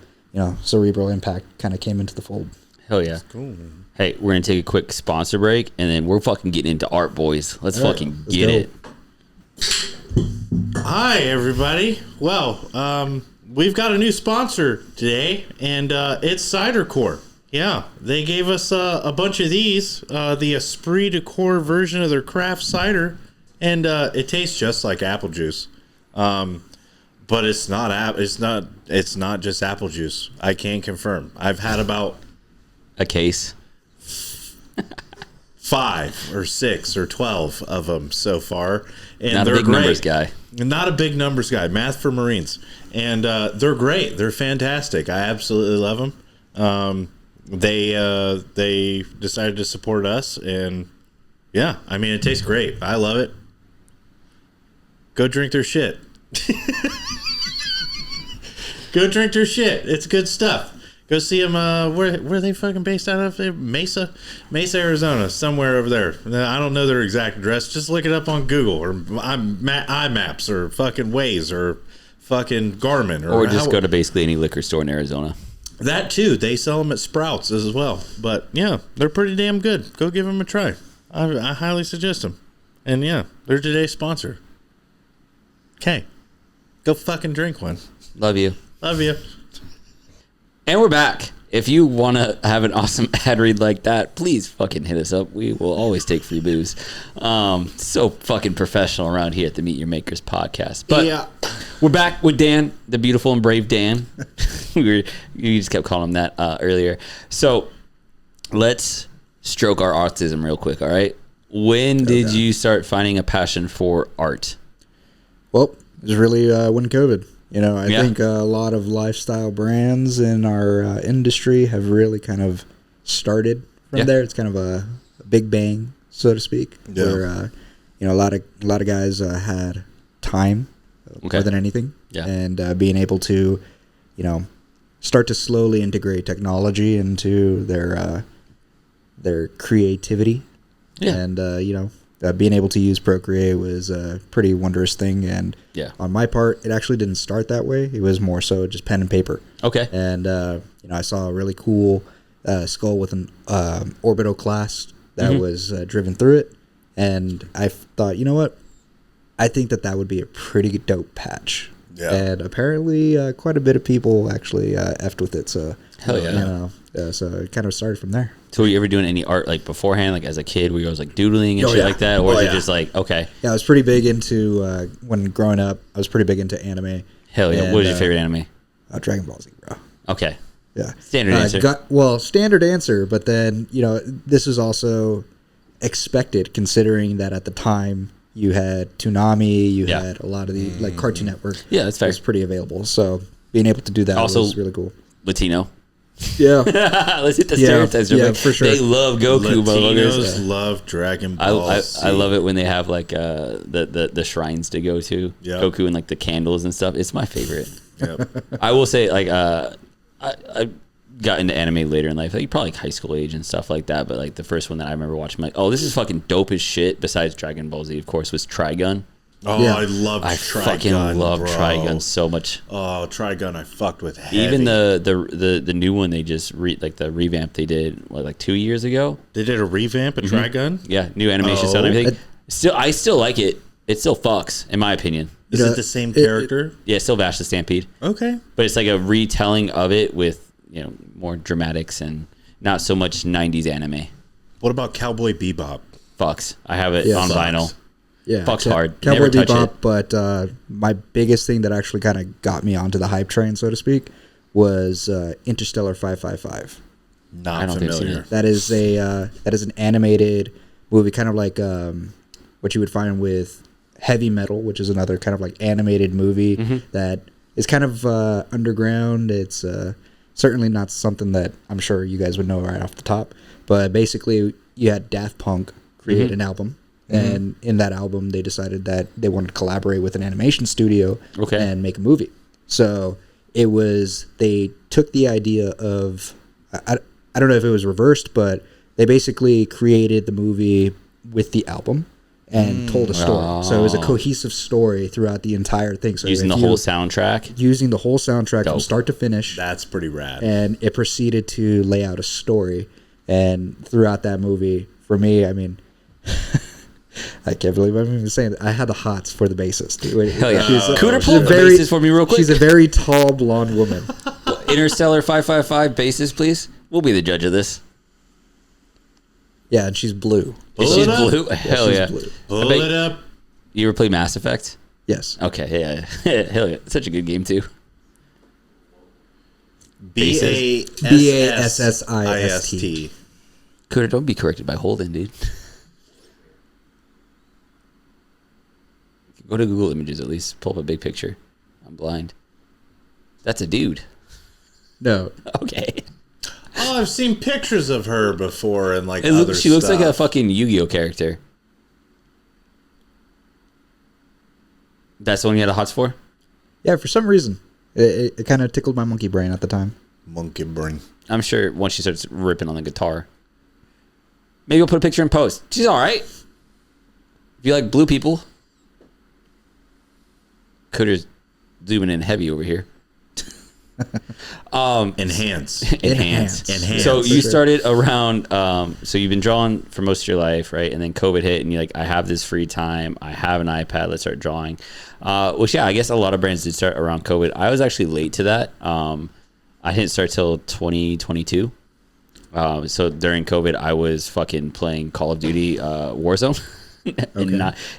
Cerebral Impact kind of came into the fold. Hell yeah. Cool. Hey, we're going to take a quick sponsor break, and then we're fucking getting into art, boys. Let's fucking get it. Hi, everybody. Well, we've got a new sponsor today, and it's Cider Core. Yeah, they gave us a bunch of these, the Esprit de Core version of their craft cider, and it tastes just like apple juice. But it's not just apple juice. I can confirm. I've had about a case. 5 or 6 or 12 of them so far, and not they're a big great. Numbers guy. Not a big numbers guy. Math for Marines, and they're great. They're fantastic. I absolutely love them. They decided to support us, and yeah, I mean, it tastes great. I love it. Go drink their shit. Go drink their shit. It's good stuff. Go see them. Where are they fucking based out of? Mesa, Arizona, somewhere over there. I don't know their exact address. Just look it up on Google or iMaps or fucking Waze or fucking Garmin or just go to basically any liquor store in Arizona. That too. They sell them at Sprouts as well. But yeah, they're pretty damn good. Go give them a try. I highly suggest them. And yeah, they're today's sponsor. Okay, go fucking drink one. Love you. Love you. And we're back. If you want to have an awesome ad read like that, please fucking hit us up. We will always take free booze. So fucking professional around here at the Meet Your Makers podcast. But yeah, we're back with Dan, the beautiful and brave Dan. You just kept calling him that earlier. So let's stroke our autism real quick, all right? When did you start finding a passion for art? Well, it was really when COVID. I think a lot of lifestyle brands in our industry have really kind of started from there. It's kind of a big bang, so to speak. Yeah. Where a lot of guys had time more than anything, and being able to, start to slowly integrate technology into their creativity, and being able to use Procreate was a pretty wondrous thing. And on my part, it actually didn't start that way. It was more so just pen and paper. Okay. And, I saw a really cool skull with an orbital class that was driven through it. And I thought, you know what? I think that would be a pretty dope patch. Yeah. And apparently quite a bit of people actually effed with it. So, hell yeah. So it kind of started from there. So were you ever doing any art like beforehand, like as a kid, where you was like doodling and shit like that, or was it just like okay? Yeah, I was pretty big into when growing up. I was pretty big into anime. Hell yeah! What was your favorite anime? Dragon Ball Z, bro. Okay. Yeah. Standard answer. Standard answer, but then this was also expected considering that at the time you had Toonami, you had a lot of the like Cartoon Network. Yeah, that's fair. It was pretty available, so being able to do that was really cool. Latino. Yeah. Let's hit the stereotypes. Yeah, for sure. They love Goku. Latinos love Dragon Ball. I love it when they have like the shrines to go to. Yep. Goku and like the candles and stuff. It's my favorite. Yep. I will say like I got into anime later in life, like probably like high school age and stuff like that. But like the first one that I remember watching, like, oh, this is fucking dope as shit. Besides Dragon Ball Z, of course, was Trigun. Oh, yeah. I fucking love Trigun so much. Oh, Trigun, I fucked with heavy. Even the new one they just the revamp they did like 2 years ago. They did a revamp of Trigun? Yeah, new animation style and everything. I still like it. It still fucks, in my opinion. Is it the same character? Yeah, still Vash the Stampede. Okay. But it's like a retelling of it with, more dramatics and not so much 90s anime. What about Cowboy Bebop? Fucks. I have it on vinyl. Yeah, Fuck's hard. Cowboy Never touch Bebop. it. But my biggest thing that actually kind of got me onto the hype train, so to speak, was Interstellar 555. Not I don't think I've seen familiar. it. That is an animated movie, kind of like what you would find with Heavy Metal, which is another kind of like animated movie that is kind of underground. It's certainly not something that I'm sure you guys would know right off the top. But basically, you had Daft Punk create an album. And in that album, they decided that they wanted to collaborate with an animation studio and make a movie. So it was, they took the idea of, I don't know if it was reversed, but they basically created the movie with the album and told a story. So it was a cohesive story throughout the entire thing. So Using the whole soundtrack? Using the whole soundtrack from start to finish. That's pretty rad. And it proceeded to lay out a story. And throughout that movie, for me, I mean... I can't believe I'm even saying that. I had the hots for the bassist. Hell yeah. Cooter, pull up the bassist for me real quick. She's a very tall, blonde woman. Interstellar 555 bassist, please. We'll be the judge of this. Yeah, and she's blue. She's blue? Hell yeah. Blue. Pull it up. You ever play Mass Effect? Yes. Okay, yeah. Hell yeah. Such a good game, too. Bassist. Bassist. Cooter, don't be corrected by Holden, dude. Go to Google Images at least. Pull up a big picture. I'm blind. That's a dude. No. Okay. Oh, I've seen pictures of her before and like other she looks like a stuff. fucking Yu-Gi-Oh character. That's the one you had a hots for? Yeah, for some reason. It kind of tickled my monkey brain at the time. Monkey brain. I'm sure once she starts ripping on the guitar. Maybe we'll put a picture in post. She's all right. If you like blue people. Cooter's zooming in heavy over here. Enhance. So you started around, so you've been drawing for most of your life, right? And then COVID hit and you're like, I have this free time. I have an iPad. Let's start drawing. Which, yeah, I guess a lot of brands did start around COVID. I was actually late to that. I didn't start till 2022. So during COVID, I was fucking playing Call of Duty Warzone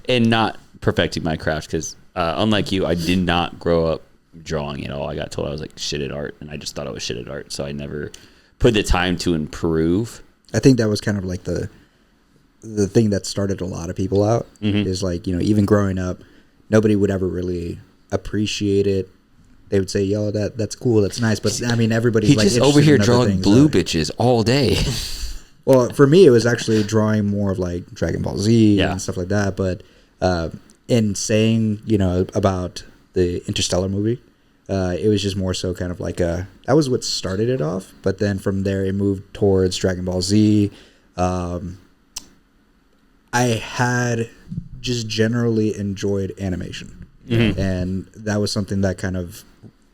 and not perfecting my craft because unlike you, I did not grow up drawing at all. I got told I was like shit at art, and I just thought I was shit at art, so I never put the time to improve. I think that was kind of like the thing that started a lot of people out. Is like, you know, even growing up, nobody would ever really appreciate it. They would say, "Yo, that's cool, that's nice," but I mean, everybody's He's like just over here drawing things, blue bitches all day. Well, for me, it was actually drawing more of like Dragon Ball Z and stuff like that. But in saying, you know, about the Interstellar movie, it was just more so kind of like that was what started it off. But then from there, it moved towards Dragon Ball Z. I had just generally enjoyed animation. And that was something that kind of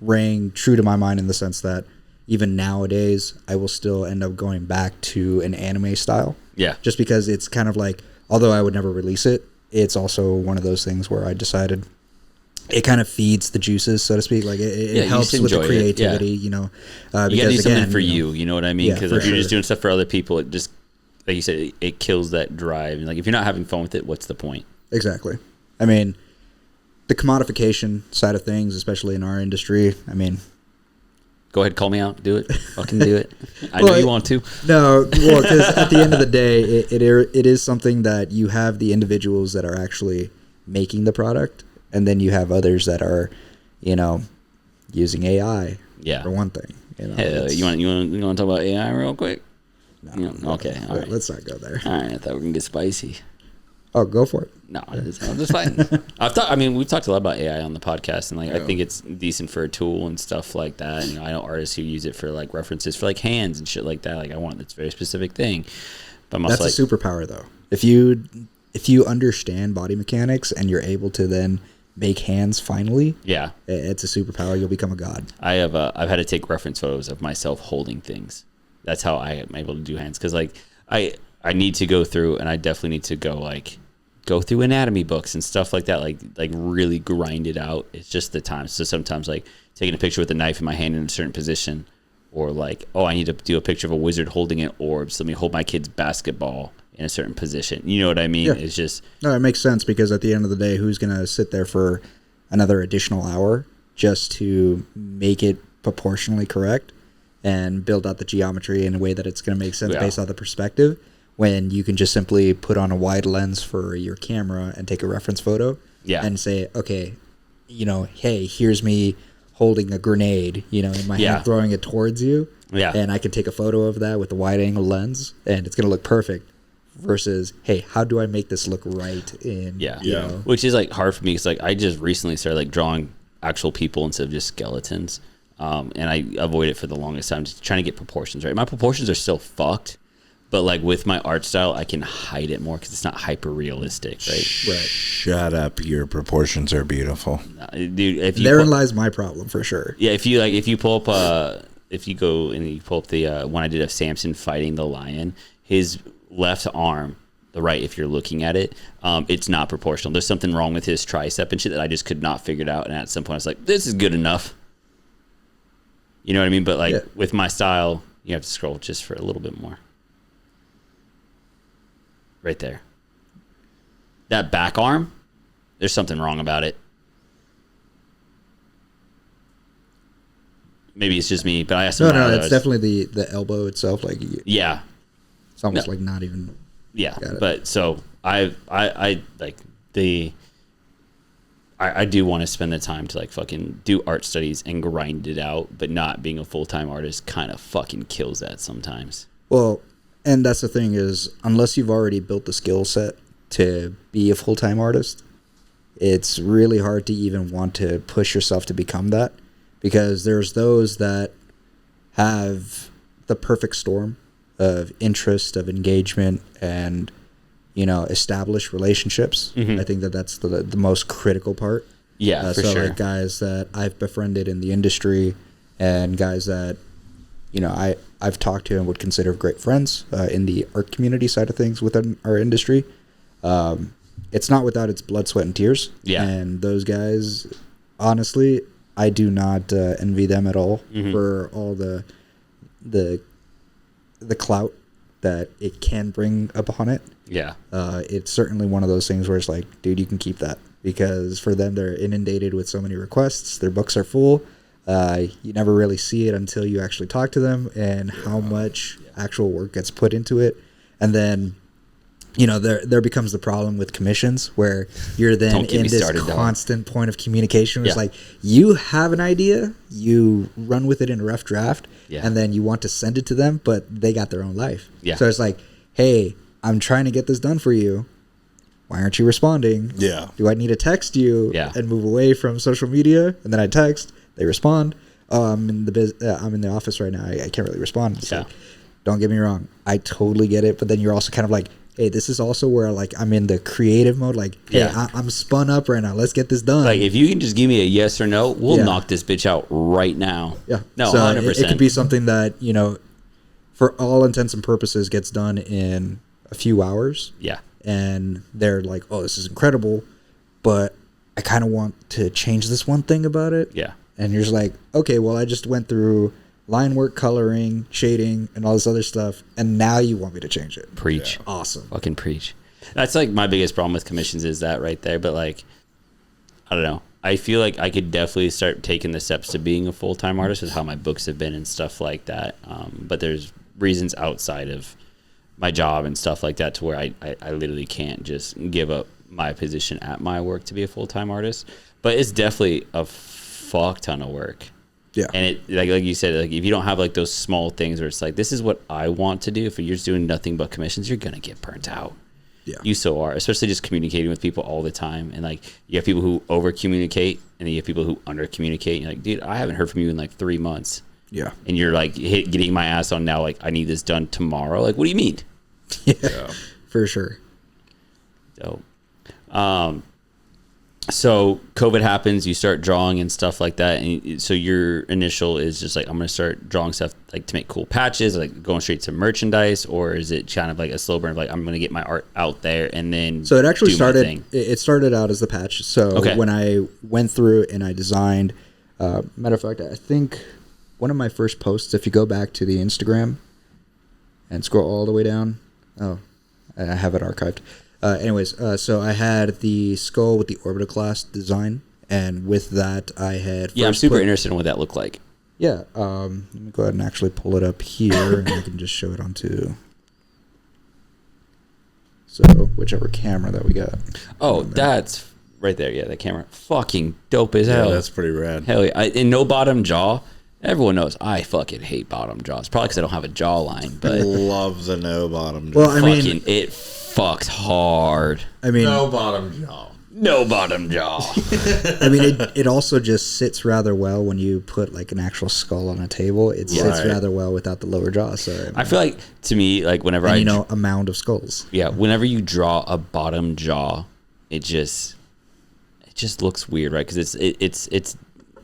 rang true to my mind in the sense that even nowadays, I will still end up going back to an anime style. Yeah. Just because it's kind of like, although I would never release it, it's also one of those things where I decided it kind of feeds the juices, so to speak. Like it helps with the creativity, you know. You gotta do something for you know what I mean? Because if you're just doing stuff for other people, it just, like you said, it kills that drive. And like if you're not having fun with it, what's the point? Exactly. I mean, the commodification side of things, especially in our industry, I mean, go ahead, call me out. Do it. Fucking do it. I know you want to. No, well, because at the end of the day, it is something that you have the individuals that are actually making the product, and then you have others that are, you know, using AI. Yeah. For one thing. You know, Hey, you want to talk about AI real quick? No, okay. All right. Let's not go there. All right. I thought we were gonna get spicy. Oh, go for it. No, I'm just fine. We've talked a lot about AI on the podcast, and like I think it's decent for a tool and stuff like that. And, you know, I know artists who use it for like references for like hands and shit like that. Like I want this very specific thing. But I'm that's also a superpower, though. If you understand body mechanics and you're able to then make hands finally, yeah, it's a superpower. You'll become a god. I've had to take reference photos of myself holding things. That's how I am able to do hands, because like I need to go through, and I definitely need to go through anatomy books and stuff like that, like really grind it out. It's just the time. So sometimes like taking a picture with a knife in my hand in a certain position, or like, oh, I need to do a picture of a wizard holding an orb, so let me hold my kid's basketball in a certain position. You know what I mean? Yeah. It's just No, it makes sense because at the end of the day, who's going to sit there for another additional hour just to make it proportionally correct and build out the geometry in a way that it's going to make sense based on the perspective, when you can just simply put on a wide lens for your camera and take a reference photo and say, okay, you know, hey, here's me holding a grenade, you know, in my hand, throwing it towards you. Yeah. And I can take a photo of that with a wide angle lens and it's going to look perfect. Versus, hey, how do I make this look right? You know? Which is like hard for me because like I just recently started like drawing actual people instead of just skeletons, and I avoid it for the longest time, just trying to get proportions right. My proportions are still fucked, but like with my art style, I can hide it more because it's not hyper realistic, right? Right. Shut up! Your proportions are beautiful, dude. If you therein lies my problem for sure. Yeah, if you pull up if you go and you pull up the one I did of Samson fighting the lion, his left arm, the right, if you're looking at it, it's not proportional. There's something wrong with his tricep and shit that I just could not figure it out. And at some point I was like, this is good enough. You know what I mean? But like with my style, you have to scroll just for a little bit more. Right there. That back arm, there's something wrong about it. Maybe it's just me, but I asked him. No, it's definitely the elbow itself. Like, yeah. It's almost like not even. Yeah, but so I like I do want to spend the time to like fucking do art studies and grind it out, but not being a full-time artist kind of fucking kills that sometimes. Well, and that's the thing is, unless you've already built the skill set to be a full-time artist, it's really hard to even want to push yourself to become that, because there's those that have the perfect storm of interest, of engagement, and, you know, established relationships. I think that's the most critical part. Yeah, for so sure. Like guys that I've befriended in the industry and guys that, you know, I've talked to and would consider great friends in the art community side of things within our industry. It's not without its blood, sweat, and tears. Yeah. And those guys, honestly, I do not envy them at all for all the clout that it can bring upon it. Yeah. It's certainly one of those things where it's like, dude, you can keep that, because for them, they're inundated with so many requests. Their books are full. You never really see it until you actually talk to them and how much actual work gets put into it. And then, you know, there becomes the problem with commissions where you're then in this constant point of communication. It's like, you have an idea, you run with it in a rough draft, and then you want to send it to them, but they got their own life. So it's like, hey, I'm trying to get this done for you. Why aren't you responding? Yeah. Do I need to text you and move away from social media? And then I text, they respond. Oh, I'm in the office right now. I can't really respond. It's like, don't get me wrong, I totally get it. But then you're also kind of like, hey, this is also where like I'm in the creative mode. Like, hey, I'm spun up right now. Let's get this done. Like, if you can just give me a yes or no, we'll knock this bitch out right now. Yeah. No, so 100%. It could be something that, you know, for all intents and purposes, gets done in a few hours. Yeah. And they're like, oh, this is incredible, but I kind of want to change this one thing about it. Yeah. And you're just like, okay, well, I just went through line work, coloring, shading, and all this other stuff, and now you want me to change it. Preach. Yeah. Awesome. Fucking preach. That's like my biggest problem with commissions is that right there. But like, I don't know. I feel like I could definitely start taking the steps to being a full-time artist with how my books have been and stuff like that. But there's reasons outside of my job and stuff like that to where I literally can't just give up my position at my work to be a full-time artist. But it's definitely a fuck ton of work. Yeah. And it like you said, like if you don't have like those small things where it's like, this is what I want to do, if you're just doing nothing but commissions, you're gonna get burnt out. Yeah. You so are, especially just communicating with people all the time. And like you have people who over communicate and then you have people who under communicate. You're like, dude, I haven't heard from you in like 3 months. Yeah. And you're like getting my ass on now, like I need this done tomorrow. Like, what do you mean? Yeah. For sure. So COVID happens, you start drawing and stuff like that, and so your initial is just like, I'm gonna start drawing stuff like to make cool patches, like going straight to merchandise, or is it kind of like a slow burn of like, I'm gonna get my art out there and then so it actually started out as the patch. So when I went through and I designed, matter of fact, I think one of my first posts, if you go back to the Instagram and scroll all the way down, I have it archived. Anyways, so I had the skull with the orbiter class design, and with that, I had I'm super interested in what that looked like. Yeah, let me go ahead and actually pull it up here, and I can just show it onto. So whichever camera that we got. Oh, that's right there. Yeah, that camera, fucking dope as hell. Yeah, that's pretty rad. Hell yeah! And no bottom jaw. Everyone knows I fucking hate bottom jaws. Probably because I don't have a jawline, but Love the no bottom jaw. Well, I mean, fucking it fucks hard. I mean, no bottom jaw. No bottom jaw. I mean, it also just sits rather well when you put like an actual skull on a table. It sits rather well without the lower jaw. So I mean, I feel like, to me, like whenever a mound of skulls. Yeah, whenever you draw a bottom jaw, it just looks weird, right? Because it's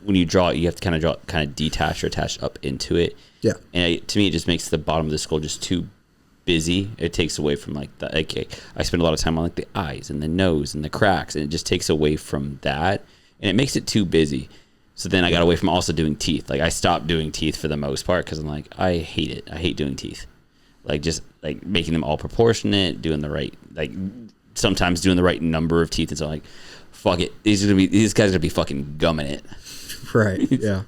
when you draw it, you have to kind of detach or attach up into it. Yeah, and to me, it just makes the bottom of the skull just too busy. It takes away from like the I spend a lot of time on like the eyes and the nose and the cracks, and it just takes away from that, and it makes it too busy. So then I got away from also doing teeth. Like I stopped doing teeth for the most part because I'm like, I hate it. I hate doing teeth. Like just like making them all proportionate, doing the right, like sometimes doing the right number of teeth. And so I'm like, fuck it. These guys are gonna be fucking gumming it. Right. Yeah.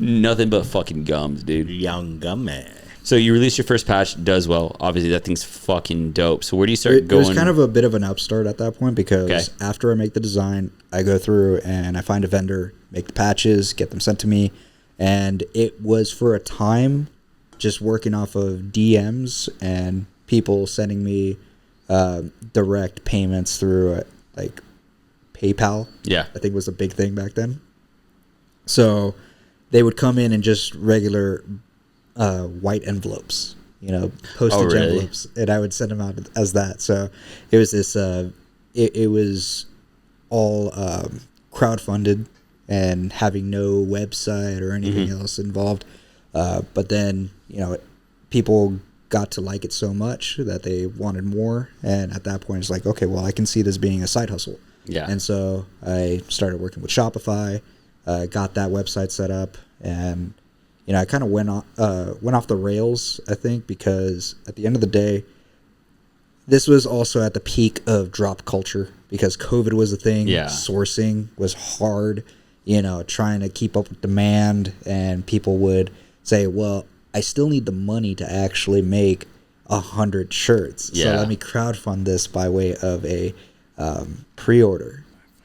Nothing but fucking gums, dude. Young gummy. So you release your first patch, does well. Obviously, that thing's fucking dope. So where do you start going? It was kind of a bit of an upstart at that point because after I make the design, I go through and I find a vendor, make the patches, get them sent to me. And it was for a time just working off of DMs and people sending me direct payments through like PayPal. Yeah. I think was a big thing back then. So they would come in and just regular white envelopes, postage envelopes, and I would send them out as that. So it was this, it was all crowdfunded and having no website or anything else involved. But then, people got to like it so much that they wanted more. And at that point, it's like, okay, well, I can see this being a side hustle. Yeah. And so I started working with Shopify, got that website set up, and I kind of went off the rails, I think, because at the end of the day, this was also at the peak of drop culture because COVID was a thing. Yeah. Sourcing was hard, trying to keep up with demand, and people would say, well, I still need the money to actually make 100 shirts. Yeah. So let me crowdfund this by way of a pre-order.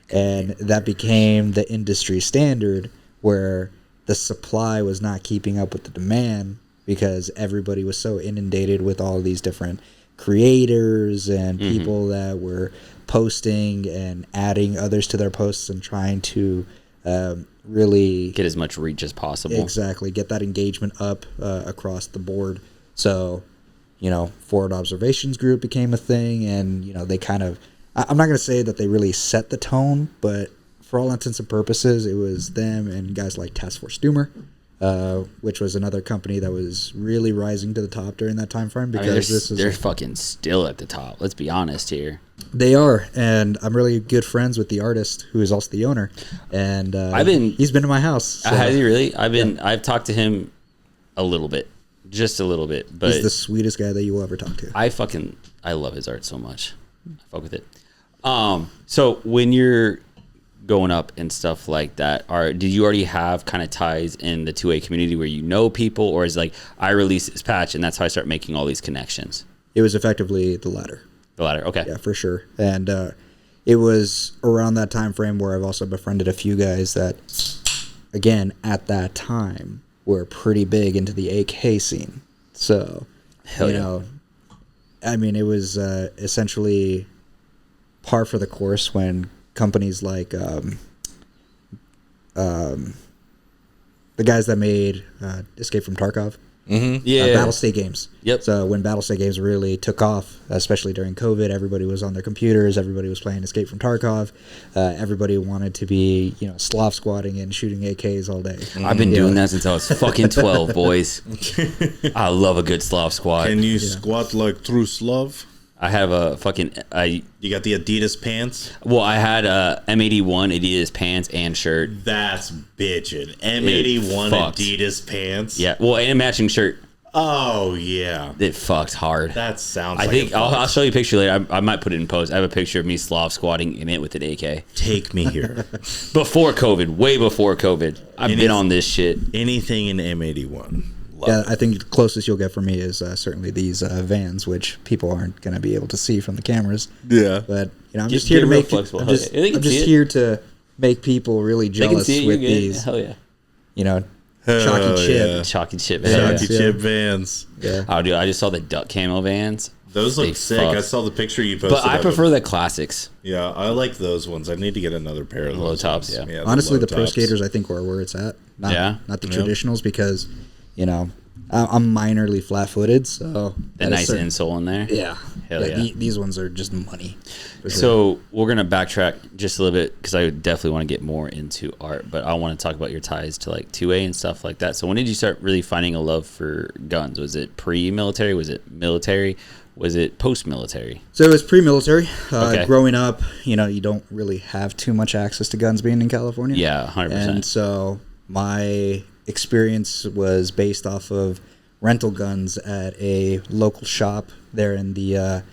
And that became the industry standard where the supply was not keeping up with the demand because everybody was so inundated with all these different creators and people that were posting and adding others to their posts and trying to really get as much reach as possible. Exactly. Get that engagement up across the board. So, Forward Observations Group became a thing, and, they kind of, I'm not going to say that they really set the tone, but for all intents and purposes, it was them and guys like Task Force Doomer, which was another company that was really rising to the top during that time frame. Because they're fucking still at the top. Let's be honest here. They are, and I'm really good friends with the artist who is also the owner. And he's been to my house. So. Has he really? I've talked to him a little bit, just a little bit. But he's the sweetest guy that you will ever talk to. I love his art so much. I fuck with it. So when you're going up and stuff like that, did you already have kind of ties in the 2A community where people, or is like I release this patch and that's how I start making all these connections? It was effectively the latter. The latter, okay. Yeah, for sure. And it was around that time frame where I've also befriended a few guys that, again, at that time were pretty big into the AK scene. So, I mean, it was essentially par for the course when companies like the guys that made Escape from Tarkov, Battle State Games. Yep. So when Battle State Games really took off, especially during COVID, everybody was on their computers. Everybody was playing Escape from Tarkov. Everybody wanted to be, Slav squatting and shooting AKs all day. I've been doing that since I was fucking 12, boys. I love a good Slav squat. Can you squat like true Slav? I have a fucking... You got the Adidas pants? Well, I had a M81 Adidas pants and shirt. That's bitchin'. M81 Adidas pants? Yeah, well, and a matching shirt. Oh yeah, It fucked hard. that sounds. I like think it I'll fucks. show you a picture later. I might put it in post. I have a picture of me Slav squatting in it with an AK. Take me here. Before COVID, way before COVID. I've been on this shit. Anything in M81. Yeah, I think the closest you'll get from me is certainly these vans, which people aren't going to be able to see from the cameras. Yeah. But I'm Get- just here get to real make. flexible. I'm Hell just, yeah. They can I'm just see it. here to make people really They can jealous see it. with You're good. these, Hell yeah. you know, Hell chalky chip. yeah. Chalky chip Yeah. vans. Chalky Yeah. chip vans. Yeah. Oh, dude, I just saw the duck camo vans. Those They look sick. fuck. I saw the picture you posted. But I of prefer them. the classics. Yeah, I like those ones. I need to get another pair of Low those tops, ones. yeah. Honestly, low the pro tops. skaters I think are where it's at. Not, Yeah? not the Yep. traditionals because, you know, I'm minorly flat-footed, so That nice insole in there. Yeah, Hell yeah. These ones are just money. for sure. So we're gonna backtrack just a little bit because I definitely want to get more into art, but I want to talk about your ties to like 2A and stuff like that. So when did you start really finding a love for guns? Was it pre-military? Was it military? Was it post-military? So it was pre-military. Okay. Growing up, you know, you don't really have too much access to guns being in California. Yeah, 100%. And so my experience was based off of rental guns at a local shop there in the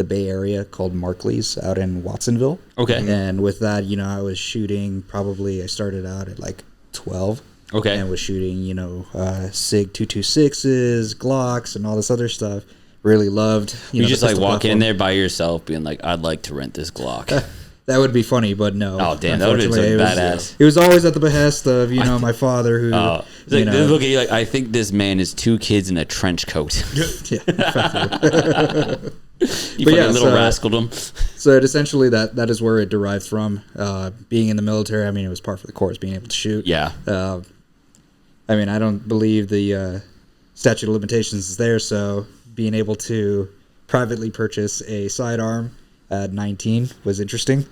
Bay Area called Markley's out in Watsonville. Okay. And with that, you know, I was shooting I started out at like 12. Okay. And was shooting, you know, SIG 226s, Glocks, and all this other stuff. Really loved. You know, just the like pistol walk in platform. there by yourself, being like, "I'd like to rent this Glock." That would be funny, but no. Oh, damn, that would've been so Unfortunately, badass. It was always at the behest of, you know, my father who, It's you like, know. they look at you like, I think this man is 2 kids in a trench coat. Yeah, You fucking yeah, little so- rascaled him. so essentially that is where it derived from. Being in the military, I mean, it was par for the course, being able to shoot. Yeah. I mean, I don't believe the statute of limitations is there, so being able to privately purchase a sidearm at 19 was interesting.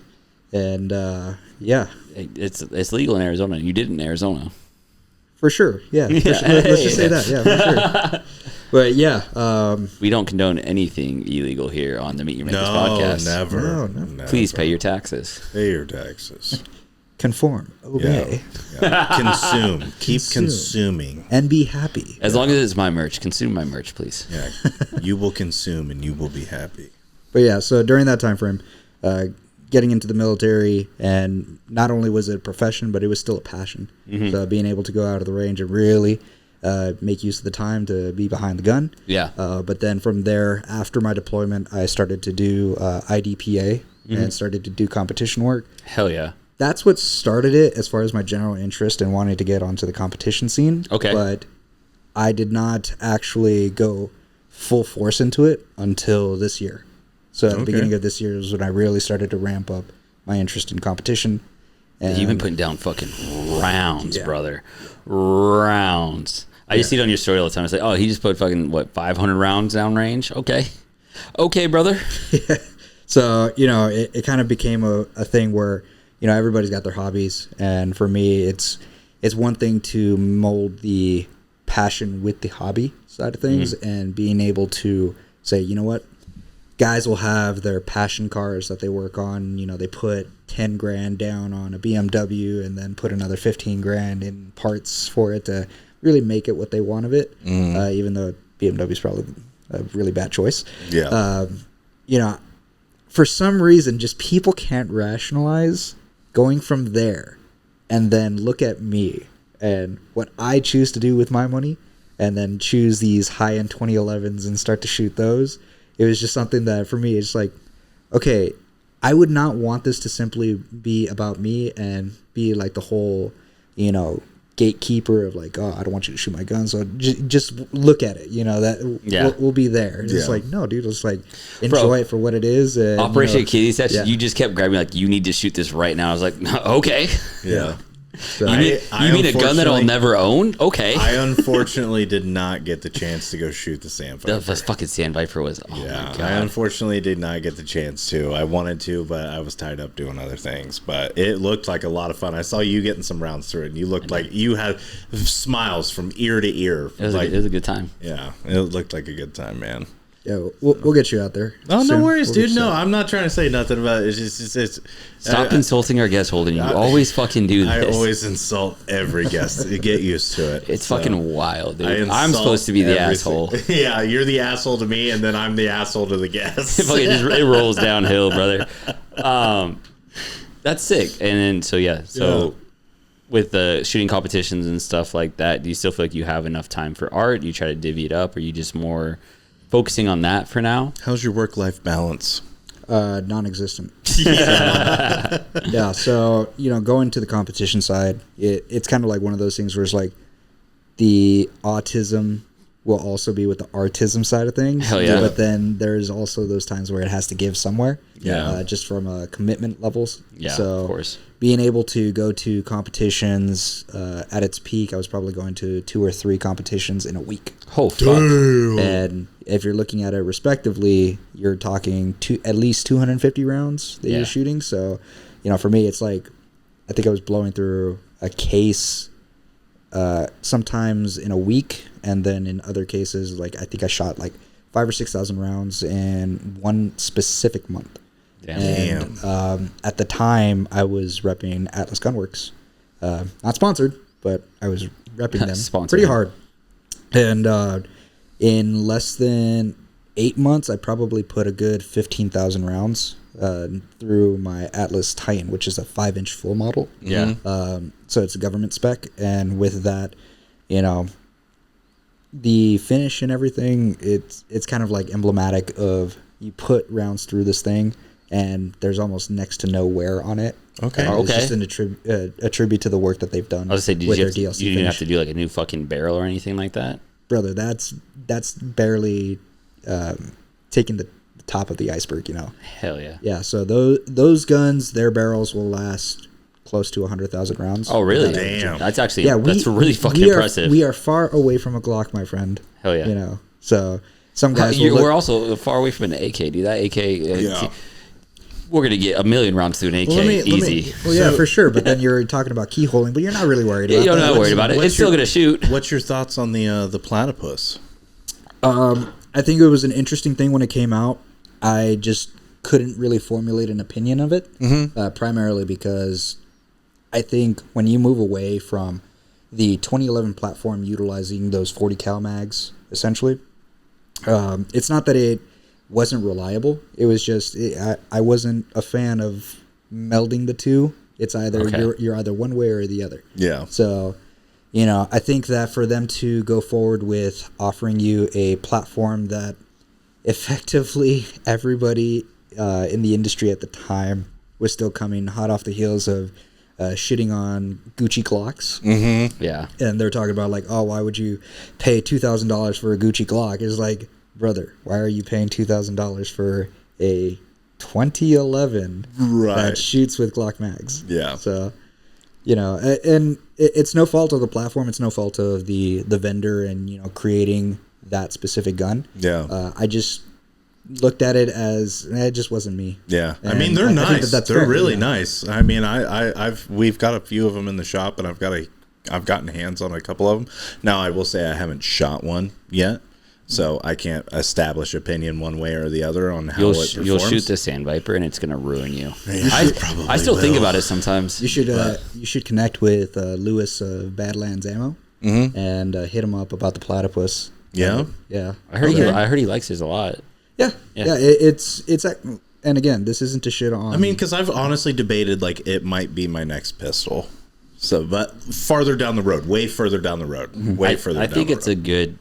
And yeah, It's legal in Arizona. You did it in Arizona. for sure. Yeah, for sure. Let's just say that. Yeah, for sure. But yeah, We don't condone anything illegal here on the Meet Your Makers No, podcast. never. No. Never. Please pay your taxes. Pay your taxes. conform, obey, Yeah. Consume. Keep Consume. consuming. and be happy. As long as it's my merch, consume my merch, please. Yeah. You will consume and you will be happy. But yeah, so during that time frame, getting into the military, and not only was it a profession, but it was still a passion. So being able to go out of the range and really make use of the time to be behind the gun. Yeah. But then from there, after my deployment, I started to do IDPA and started to do competition work. Hell yeah. That's what started it as far as my general interest in wanting to get onto the competition scene. Okay. But I did not actually go full force into it until this year. So at the beginning of this year is when I really started to ramp up my interest in competition. And You've been putting down fucking rounds, brother. Rounds. I just see it on your story all the time. It's like, oh, he just put fucking, 500 rounds down range? Okay. Okay, brother. So, you know, it kind of became a thing where, you know, everybody's got their hobbies. And for me, it's one thing to mold the passion with the hobby side of things and being able to say, you know what, guys will have their passion cars that they work on. You know, they put 10 grand down on a BMW and then put another 15 grand in parts for it to really make it what they want of it. Even though BMW is probably a really bad choice. Yeah. You know, for some reason, just people can't rationalize going from there and then look at me and what I choose to do with my money and then choose these high-end 2011s and start to shoot those. It was just something that for me, it's like, okay, I would not want this to simply be about me and be like the whole, you know, gatekeeper of like, oh, I don't want you to shoot my gun. So just look at it, you know, that we'll be there. It's like, no, dude, it's like enjoy it for what it is. And, Operation you know, Kitty session, you just kept grabbing like, you need to shoot this right now. I was like, okay. Yeah. So You mean a gun that I'll unfortunately- never own? Okay. I unfortunately did not get the chance to go shoot the Sandviper. The fucking Sand Viper was, oh Yeah, my God. I unfortunately did not get the chance to. I wanted to, but I was tied up doing other things. But it looked like a lot of fun. I saw you getting some rounds through it, and you looked like you had smiles from ear to ear. It was, Like, it was a good time. yeah, it looked like a good time, man. Yeah, we'll get you out there. Oh, soon. no worries, We'll get dude. you No, out. I'm not trying to say nothing about it. It's just Stop insulting our guest, Holden. You always fucking do this. I always insult every guest. Get used to it. It's fucking wild, dude. I I'm supposed to be the insult asshole. Yeah, you're the asshole to me, and then I'm the asshole to the guests. It rolls downhill, brother. That's sick. And then with the shooting competitions and stuff like that, do you still feel like you have enough time for art? Do you try to divvy it up? Or are you just more focusing on that for now? How's your work-life balance? Non-existent. Yeah. So going to the competition side, it's kind of like one of those things where it's like the autism will also be with the artism side of things. Hell yeah. But then there's also those times where it has to give somewhere. Yeah. Just from commitment levels. Yeah, so of course. Being able to go to competitions at its peak, I was probably going to 2 or 3 competitions in a week. Oh, fuck. And if you're looking at it respectively, you're talking at least 250 rounds that you're shooting. So, for me, it's like, I think I was blowing through a case sometimes in a week. And then in other cases, like, I think I shot like 5,000 or 6,000 rounds in one specific month. Damn. And at the time, I was repping Atlas Gunworks. Not sponsored, but I was repping them Sponsored. pretty hard. And in less than 8 months, I probably put a good 15,000 rounds through my Atlas Titan, which is a 5-inch full model. Yeah. So it's a government spec. And with that, the finish and everything, it's kind of like emblematic of you put rounds through this thing and there's almost next to no wear on it. Okay. It's just a tribute to the work that they've done. I was going to say, with you their DLC didn't finish. have to do like a new fucking barrel or anything like that? Brother, that's barely taking the top of the iceberg, Hell yeah. Yeah, so those guns, their barrels will last close to 100,000 rounds. Oh, really? Damn. That's actually, that's really fucking impressive. We are far away from a Glock, my friend. Hell yeah. So some guys will we're also far away from an AK, dude. That AK, we're going to get 1,000,000 rounds through an AK easy. Well, yeah, for sure. But then you're talking about keyholing, but you're not really worried about You're that. not worried about it. It's still going to shoot. What's your thoughts on the platypus? I think it was an interesting thing when it came out. I just couldn't really formulate an opinion of it, primarily because I think when you move away from the 2011 platform utilizing those 40 cal mags, essentially, it's not that it wasn't reliable. It was just I wasn't a fan of melding the two. It's either you're either one way or the other. Yeah. So, I think that for them to go forward with offering you a platform that effectively everybody in the industry at the time was still coming hot off the heels of shitting on Gucci Glocks. Mm-hmm. Yeah. And they're talking about like, oh, why would you pay $2,000 for a Gucci Glock? It's like, brother, why are you paying $2,000 for a 2011 that shoots with Glock mags? Yeah. So, and it's no fault of the platform. It's no fault of the vendor and, creating that specific gun. Yeah. I just looked at it as it just wasn't me. Yeah. And I mean, they're nice. That's they're fair, really nice. I mean, we've got a few of them in the shop, and I've gotten hands on a couple of them. Now, I will say I haven't shot one yet, so I can't establish opinion one way or the other on how it performs. You'll shoot the Sand Viper, and it's gonna ruin you. I still think about it sometimes. You should connect with Lewis of Badlands Ammo and hit him up about the platypus. Yeah. Yeah. I heard he likes his a lot. Yeah. It's and again, this isn't to shit on. I mean, because I've honestly debated like it might be my next pistol. So, but farther down the road, way further down the road, I think it's a good.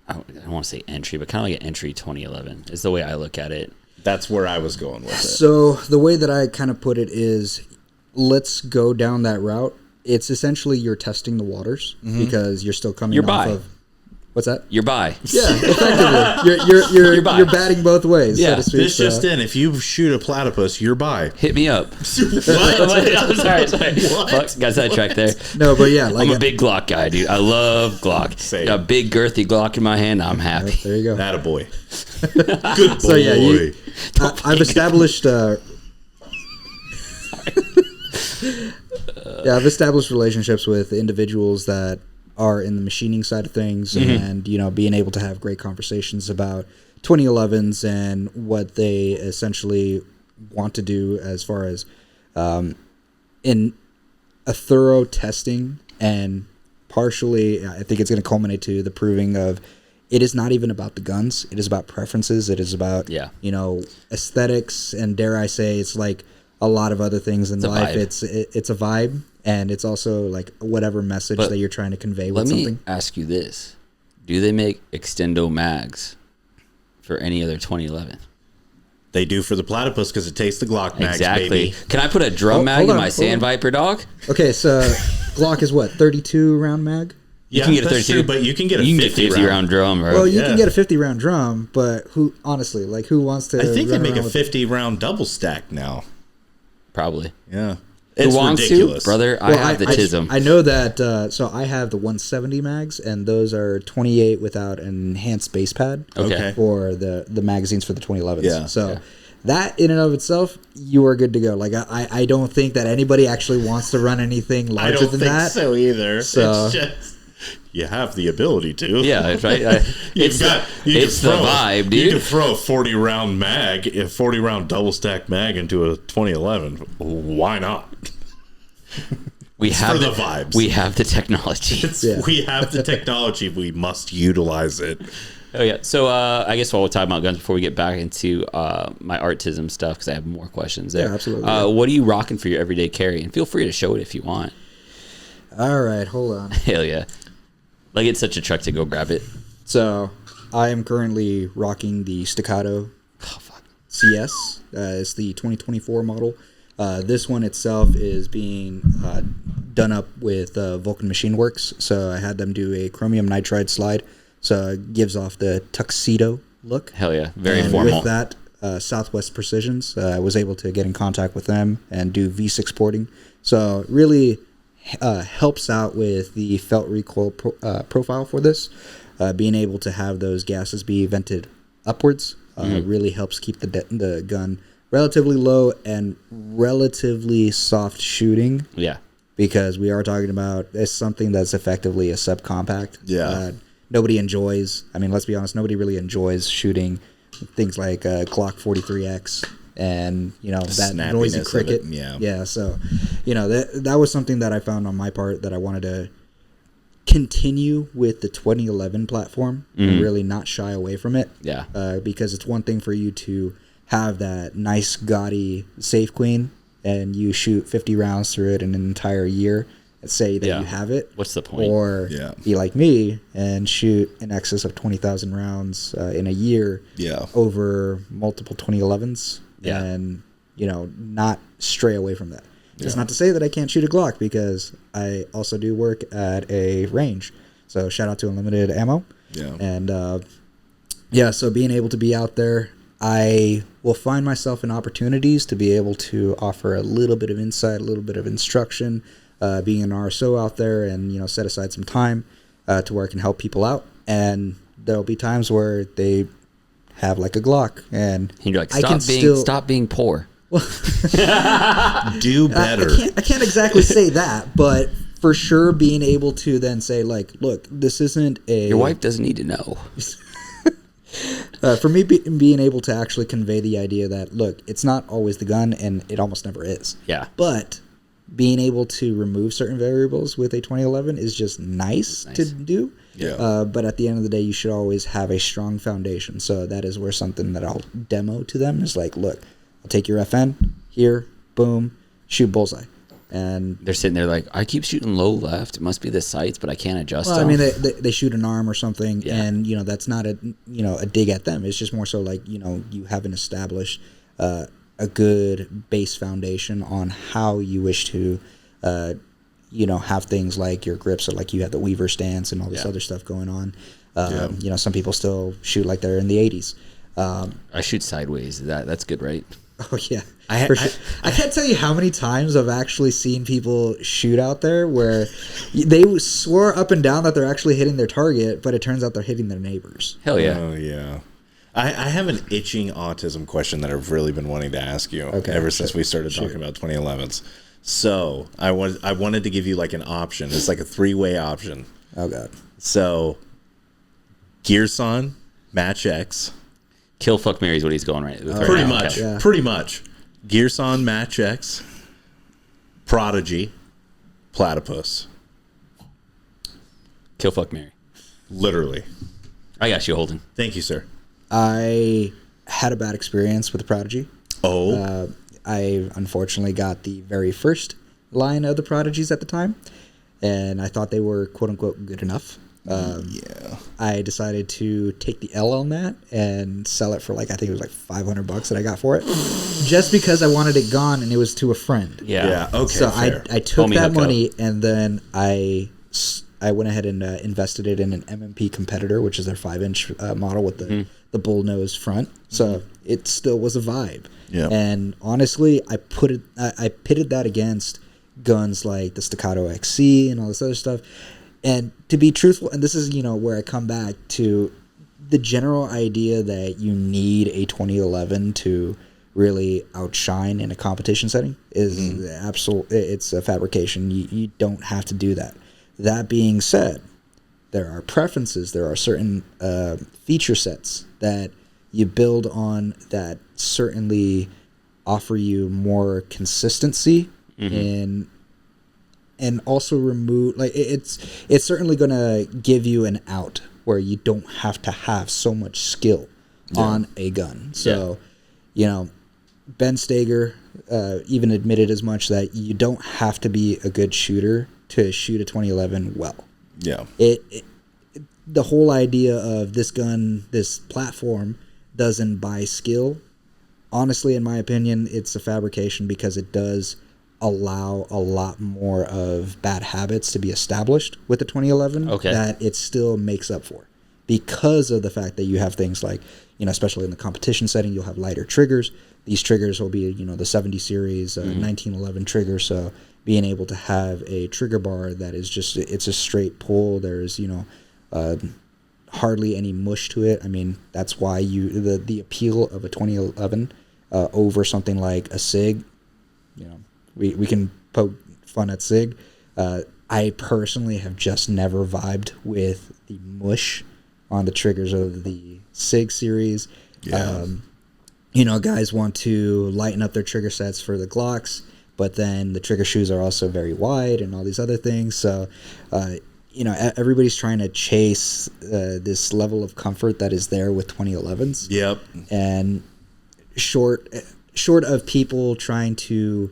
I don't want to say entry, but kind of like an entry 2011 is the way I look at it. That's where I was going with it. So the way that I kind of put it is, let's go down that route. It's essentially you're testing the waters because you're still coming off of. What's that? You're by. Yeah, effectively. You're batting both ways. Yeah, so to speak, this just in: if you shoot a platypus, you're by. Hit me up. What? I'm sorry. What? Fuck, got sidetracked there. No, but yeah, like I'm a big Glock guy, dude. I love Glock. Same. Got a big girthy Glock in my hand. I'm happy. There you go. Attaboy. Good boy. So yeah, I've established. I've established relationships with individuals that are in the machining side of things, and being able to have great conversations about 2011s and what they essentially want to do as far as in a thorough testing, and partially I think it's going to culminate to the proving of it is not even about the guns. It is about preferences. It is about, aesthetics, and dare I say, it's like a lot of other things in life. It's a vibe, and it's also like whatever message that you're trying to convey with something. Let me ask you this. Do they make extendo mags for any other 2011? They do for the platypus because it takes the Glock mags, baby. Can I put a drum mag in my Sand Viper, dog? Okay, so Glock is what, 32 round mag? You can get a 32, true, but you can get a 50 round drum. Bro. Well, you can get a 50 round drum, but who wants to? I think they make a 50 round double stack now. Probably. Yeah. Who wants ridiculous. To, brother? I have the Chisholm. I know that. So I have the 170 mags, and those are 28 without an enhanced base pad. Okay. For the magazines for the 2011s. Yeah. So that in and of itself, you are good to go. Like I don't think that anybody actually wants to run anything larger than that. I don't think so either. So it's just, you have the ability to. Yeah, that's right. It's the vibe, dude. You can throw a 40 round mag, a 40 round double stack mag into a 2011. Why not? We have the vibes. We have the technology. We have the technology. We must utilize it. Oh yeah. So I guess while we're talking about guns, before we get back into my artism stuff, because I have more questions there. Yeah, absolutely. What are you rocking for your everyday carry? And feel free to show it if you want. All right, hold on. Hell yeah. Like it's such a truck to go grab it. So I am currently rocking the Staccato CS. It's the 2024 model. This one itself is being done up with Vulcan Machine Works. So I had them do a chromium nitride slide. So it gives off the tuxedo look. Hell yeah. Very and formal. With that, Southwest Precisions, I was able to get in contact with them and do V6 porting. So really helps out with the felt recoil profile for this. Being able to have those gases be vented upwards really helps keep the gun relatively low and relatively soft shooting. Yeah. Because we are talking about it's something that's effectively a subcompact. Yeah. Nobody enjoys, I mean, let's be honest, nobody really enjoys shooting things like Glock 43X and, that noisy cricket. Yeah. So, that was something that I found on my part that I wanted to continue with the 2011 platform and really not shy away from it. Yeah. Because it's one thing for you to have that nice, gaudy Safe Queen and you shoot 50 rounds through it in an entire year and say that you have it. What's the point? Or be like me and shoot in excess of 20,000 rounds in a year over multiple 2011s and, not stray away from that. It's not to say that I can't shoot a Glock because I also do work at a range. So shout out to Unlimited Ammo. Yeah. And so being able to be out there, I will find myself in opportunities to be able to offer a little bit of insight, a little bit of instruction, being an RSO out there and, set aside some time to where I can help people out. And there'll be times where they have like a Glock and you're like, stop being poor. Do better. I can't exactly say that, but for sure being able to then say like, look, this isn't a... Your wife doesn't need to know. For me, being able to actually convey the idea that, look, it's not always the gun, and it almost never is. Yeah. But being able to remove certain variables with a 2011 is just nice to do. Yeah. But at the end of the day, you should always have a strong foundation. So that is where something that I'll demo to them is like, look, I'll take your FN, here, boom, shoot bullseye. And they're sitting there like, I keep shooting low left. It must be the sights, but I can't adjust them. I mean, they shoot an arm or something, and that's not a dig at them. It's just more so like you haven't established a good base foundation on how you wish to have things like your grips, or like you have the Weaver stance and all this other stuff going on. Some people still shoot like they're in the 80s. I shoot sideways. That's good, right? Oh yeah, I can't tell you how many times I've actually seen people shoot out there where they swore up and down that they're actually hitting their target, but it turns out they're hitting their neighbors. Hell yeah. Oh yeah. I have an itching autism question that I've really been wanting to ask you ever since we started talking about 2011s. So I wanted to give you like an option. It's like a 3-way option. Oh god. So Gearson, Match X, Kill fuck Mary is what he's going right with. Right Pretty now. much. Okay. Yeah. Pretty much. Gearson, Match X, Prodigy, Platypus. Kill fuck Mary. Literally. I got you, Holden. Thank you, sir. I had a bad experience with the Prodigy. Oh. I unfortunately got the very first line of the Prodigies at the time, and I thought they were quote unquote good enough. Yeah. I decided to take the L on that and sell it for I think it was $500 that I got for it, just because I wanted it gone and it was to a friend. Yeah. Okay. So fair. I took Homie that hookup. money and then I went ahead and invested it in an MMP competitor, which is their 5-inch model with the bull nose front. So it still was a vibe. Yeah. And honestly, I pitted that against guns like the Staccato XC and all this other stuff. And to be truthful, and this is where I come back to the general idea that you need a 2011 to really outshine in a competition setting is it's a fabrication. You don't have to do that. That being said, there are preferences. There are certain feature sets that you build on that certainly offer you more consistency in. And also remove it's certainly going to give you an out where you don't have to have so much skill on a gun. So, Ben Stager even admitted as much that you don't have to be a good shooter to shoot a 2011 well. Yeah. The whole idea of this gun, this platform doesn't buy skill. Honestly, in my opinion, it's a fabrication because it does allow a lot more of bad habits to be established with the 2011 that it still makes up for, because of the fact that you have things like, especially in the competition setting, you'll have lighter triggers. These triggers will be, the 70 series 1911 trigger. So being able to have a trigger bar that is just, it's a straight pull. There's, hardly any mush to it. I mean, that's why the appeal of a 2011 over something like a SIG, we can poke fun at SIG. I personally have just never vibed with the mush on the triggers of the SIG series. Yeah. Guys want to lighten up their trigger sets for the Glocks, but then the trigger shoes are also very wide and all these other things. So, everybody's trying to chase this level of comfort that is there with 2011s. Yep. And short of people trying to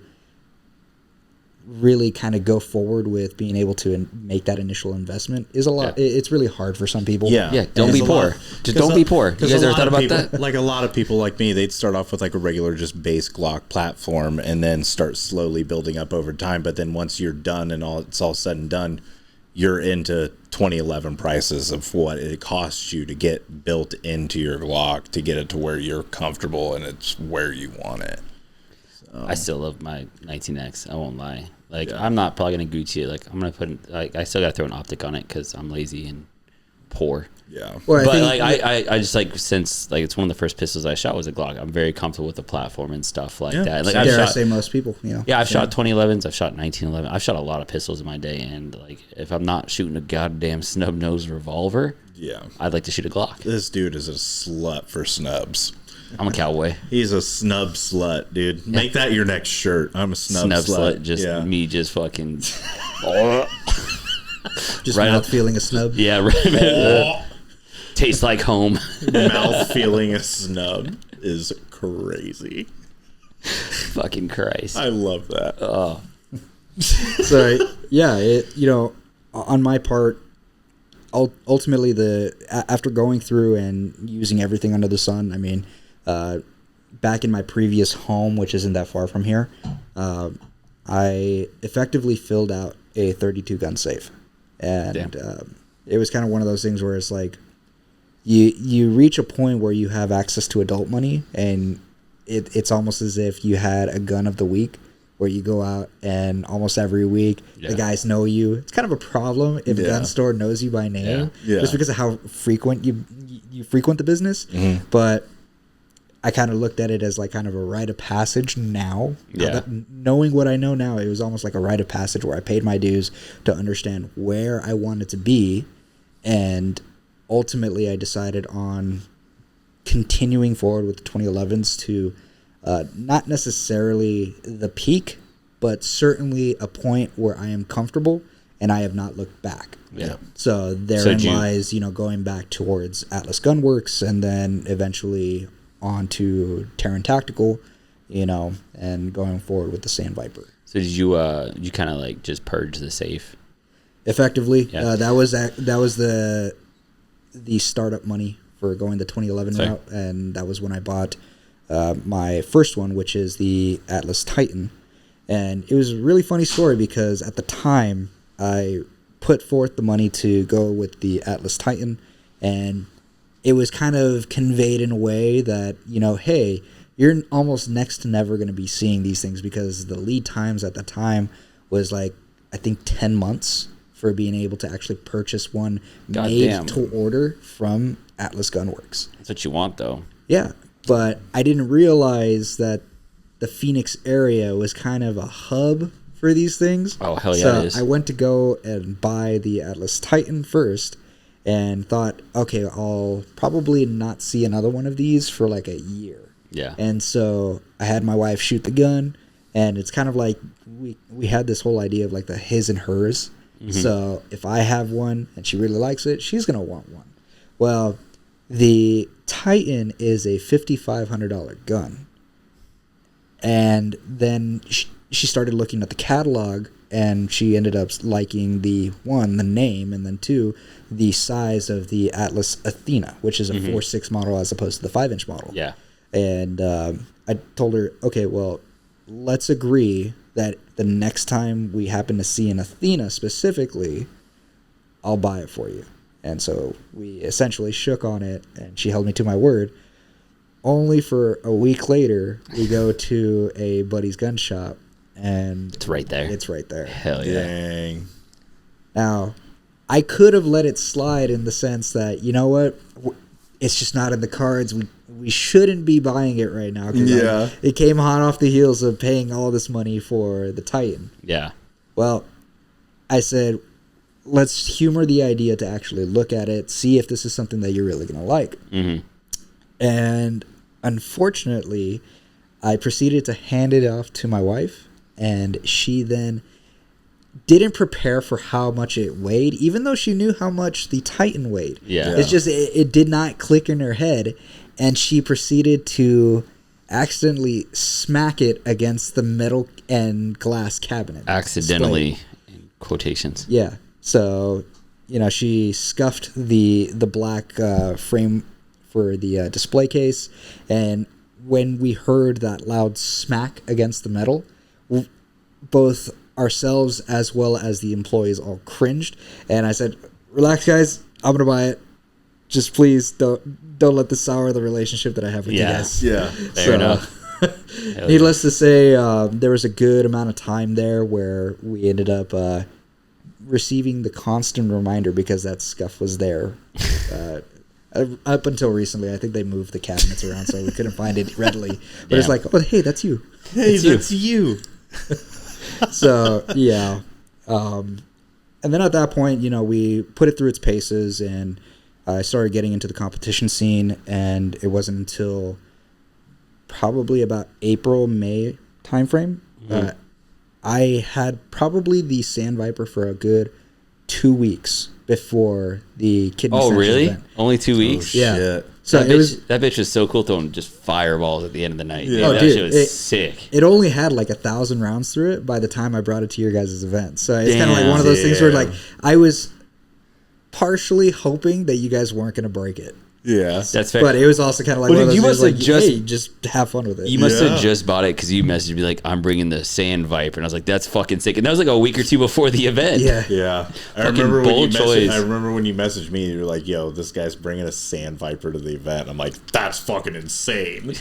really kind of go forward with being able to make that initial investment is a lot. It's really hard for some people. Yeah. Don't be poor. Just don't be poor. You guys ever thought about that? Like a lot of people like me, they'd start off with a regular just base Glock platform and then start slowly building up over time. But then once you're done and it's all said and done, you're into 2011 prices of what it costs you to get built into your Glock to get it to where you're comfortable and it's where you want it. I still love my 19X. I won't lie. I'm not probably gonna Gucci it. I'm gonna put I still gotta throw an optic on it because I'm lazy and poor. Yeah. Well, But I just since it's one of the first pistols I shot was a Glock. I'm very comfortable with the platform and stuff like that. I dare say most people. I've shot 2011s. I've shot 1911. I've shot a lot of pistols in my day, and if I'm not shooting a goddamn snub nose revolver, I'd like to shoot a Glock. This dude is a slut for snubs. I'm a cowboy. He's a snub slut, dude. Make that your next shirt. I'm a snub slut. Just me, just fucking. Just right mouth up. feeling a snub. Yeah, right. Tastes like home. Mouth feeling a snub is crazy. Fucking Christ. I love that. Oh, So on my part, ultimately after going through and using everything under the sun, I mean, back in my previous home, which isn't that far from here, I effectively filled out a 32 gun safe, and it was kind of one of those things where it's like you reach a point where you have access to adult money, and it's almost as if you had a gun of the week, where you go out and almost every week the guys know you. It's kind of a problem if a gun store knows you by name, just because of how frequent you frequent the business. Mm-hmm. But I kind of looked at it as kind of a rite of passage now. Knowing what I know now, it was almost like a rite of passage where I paid my dues to understand where I wanted to be, and ultimately I decided on continuing forward with the 2011s to not necessarily the peak, but certainly a point where I am comfortable and I have not looked back. Yeah. So therein lies, going back towards Atlas Gunworks and then eventually on to Terran Tactical, and going forward with the Sand Viper. So did you kind of like just purge the safe? Effectively, Yeah. that was the startup money for going the 2011 route, and that was when I bought my first one, which is the Atlas Titan. And it was a really funny story because at the time I put forth the money to go with the Atlas Titan, and it was kind of conveyed in a way that, hey, you're almost next to never going to be seeing these things because the lead times at the time was like, I think 10 months for being able to actually purchase one made to order from Atlas Gunworks. That's what you want, though. Yeah, but I didn't realize that the Phoenix area was kind of a hub for these things. Oh, hell yeah, so it is. I went to go and buy the Atlas Titan first and thought, okay, I'll probably not see another one of these for like a year. Yeah. And so I had my wife shoot the gun, and it's kind of like we had this whole idea of like the his and hers. Mm-hmm. So if I have one and she really likes it, she's going to want one. Well, the Titan is a $5,500 gun. And then she started looking at the catalog, and she ended up liking the name, and then two, the size of the Atlas Athena, which is a 4.6 model as opposed to the 5-inch model. Yeah. And I told her, okay, well, let's agree that the next time we happen to see an Athena specifically, I'll buy it for you. And so we essentially shook on it, and she held me to my word. Only for a week later, we go to a buddy's gun shop, and it's right there. It's right there. Hell yeah. Dang. Now, I could have let it slide in the sense that, you know what, it's just not in the cards. We shouldn't be buying it right now. Yeah. It came hot off the heels of paying all this money for the Titan. Yeah. Well, I said, let's humor the idea to actually look at it, see if this is something that you're really going to like. Mm-hmm. And unfortunately, I proceeded to hand it off to my wife, and she then didn't prepare for how much it weighed, even though she knew how much the Titan weighed. Yeah. It's just, it did not click in her head, and she proceeded to accidentally smack it against the metal and glass cabinet. Accidentally, in quotations. Yeah. So, she scuffed the black frame for the display case, and when we heard that loud smack against the metal, both ourselves as well as the employees all cringed, and I said, relax guys, I'm gonna buy it, just please don't let this sour the relationship that I have with you guys. Yeah. Fair enough. Needless to say, there was a good amount of time there where we ended up receiving the constant reminder, because that scuff was there up until recently. I think they moved the cabinets around so we couldn't find it readily. But it's like, oh, hey, that's you. Hey, that's you. So, yeah. And then at that point, we put it through its paces, and I started getting into the competition scene, and it wasn't until probably about April, May timeframe. I had probably the Sand Viper for a good 2 weeks before the kidney Oh, section really? event. Only 2 weeks? Yeah. Shit. So that bitch was so cool throwing just fireballs at the end of the night. Yeah. Yeah, Oh, that dude, shit was sick. It only had like 1,000 rounds through it by the time I brought it to your guys' event. So it's kind of like one of those things where like I was partially hoping that you guys weren't going to break it. Yeah. That's fair. But it was also kind of like Well, one of you those must things have like, just- hey, just have fun with it. You must Yeah. have just bought it because you messaged me like, I'm bringing the Sand Viper. And I was like, that's fucking sick. And that was like a week or two before the event. Yeah. Yeah. I Fucking remember bold choice. I remember when you messaged me, you were like, yo, this guy's bringing a Sand Viper to the event. I'm like, that's fucking insane.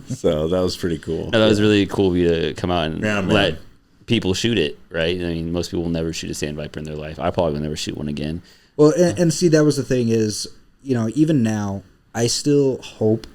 So that was pretty cool. No, that was really cool of you to come out and Yeah, man. let people shoot it, right? I mean, most people will never shoot a Sand Viper in their life. I probably will never shoot one again. Well, and see, that was the thing is, even now, I still hope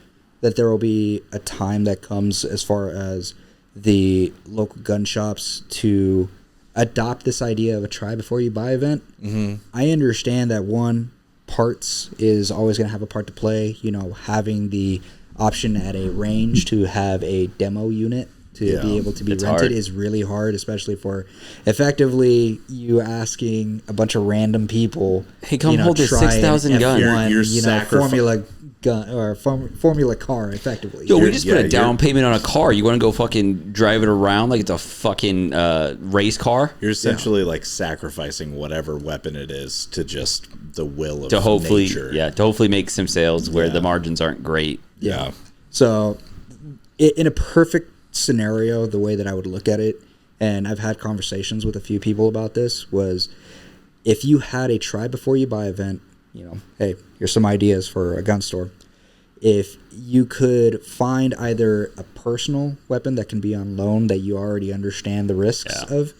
that there will be a time that comes as far as the local gun shops to adopt this idea of a try before you buy event. Mm-hmm. I understand that, one, parts is always going to have a part to play. You know, having the option at a range to have a demo unit to be able to be rented hard. is really hard, especially for effectively you asking a bunch of random people, hey, come hold this 6,000 gun. Formula gun or Formula car, effectively. Yo, we just put a down payment on a car. You want to go fucking drive it around like it's a fucking race car? You're essentially like sacrificing whatever weapon it is to just the will of to hopefully, nature. to hopefully make some sales where the margins aren't great. Yeah. So, in a perfect scenario, the way that I would look at it, and I've had conversations with a few people about this, was if you had a try before you buy event, you know, hey, here's some ideas for a gun store. If you could find either a personal weapon that can be on loan that you already understand the risks of,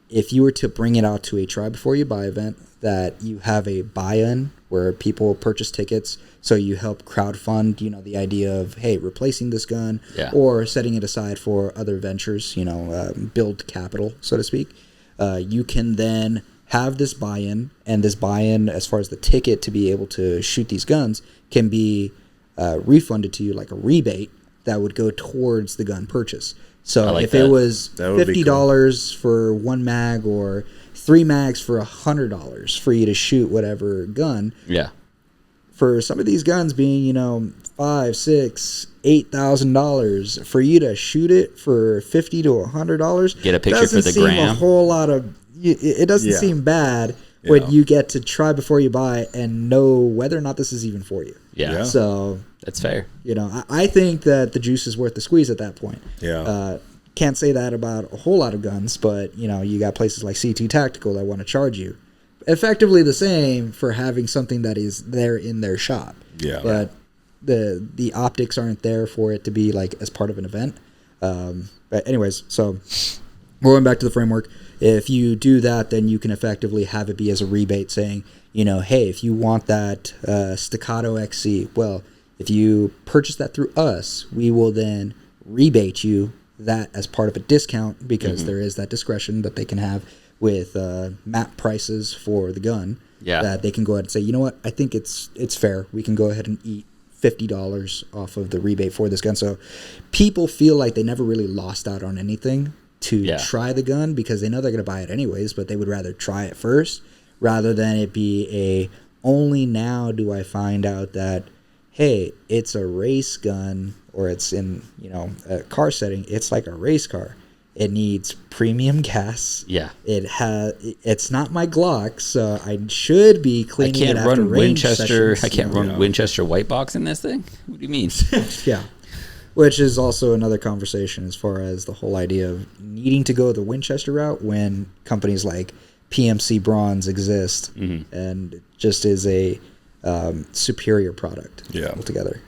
if you were to bring it out to a try before you buy event, that you have a buy-in where people purchase tickets, so you help crowdfund, you know, the idea of, hey, replacing this gun or setting it aside for other ventures, you know, build capital, so to speak. You can then have this buy-in, and this buy-in, as far as the ticket to be able to shoot these guns, can be refunded to you like a rebate that would go towards the gun purchase. So if it was $50 for one mag or 3 mags for $100 for you to shoot whatever gun. Yeah. For some of these guns being, you know, $5,000, $6,000, $8,000, for you to shoot it for $50 to $100, get a picture for the gram. A whole lot of it doesn't seem bad when you get to try before you buy and know whether or not this is even for you. Yeah. So that's fair. You know, I think that the juice is worth the squeeze at that point. Yeah. Can't say that about a whole lot of guns, but, you know, you got places like C2 Tactical that want to charge you effectively the same for having something that is there in their shop. Yeah. But the optics aren't there for it to be like as part of an event. But anyways, so going back to the framework, if you do that, then you can effectively have it be as a rebate saying, you know, hey, if you want that Staccato XC, well, if you purchase that through us, we will then rebate you that as part of a discount, because there is that discretion that they can have with map prices for the gun. Yeah. That they can go ahead and say, you know what, I think it's fair. We can go ahead and eat $50 off of the rebate for this gun. So people feel like they never really lost out on anything to try the gun, because they know they're going to buy it anyways, but they would rather try it first rather than it be a only now do I find out that, hey, it's a race gun, or it's in, you know, a car setting. It's like a race car. It needs premium gas. Yeah. It's not my Glock, so I should be cleaning it after range sessions. I can't run Winchester white box in this thing. What do you mean? Yeah. Which is also another conversation as far as the whole idea of needing to go the Winchester route when companies like PMC Bronze exist, and it just is a superior product altogether.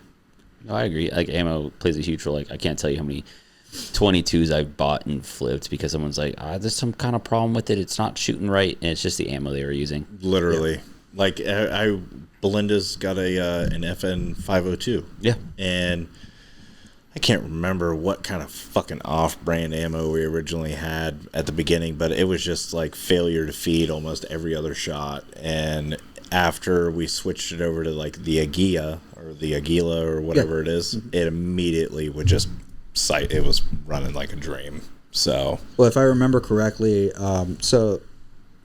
No, I agree. Like, ammo plays a huge role. Like, I can't tell you how many 22s I've bought and flipped because someone's like, there's some kind of problem with it. It's not shooting right, and it's just the ammo they were using. Literally. Like, Belinda's got an FN 502. Yeah. And I can't remember what kind of fucking off-brand ammo we originally had at the beginning, but it was just like failure to feed almost every other shot. And after we switched it over to like the Aguila or whatever it is, it immediately would just sight. It was running like a dream. So, well, if I remember correctly, so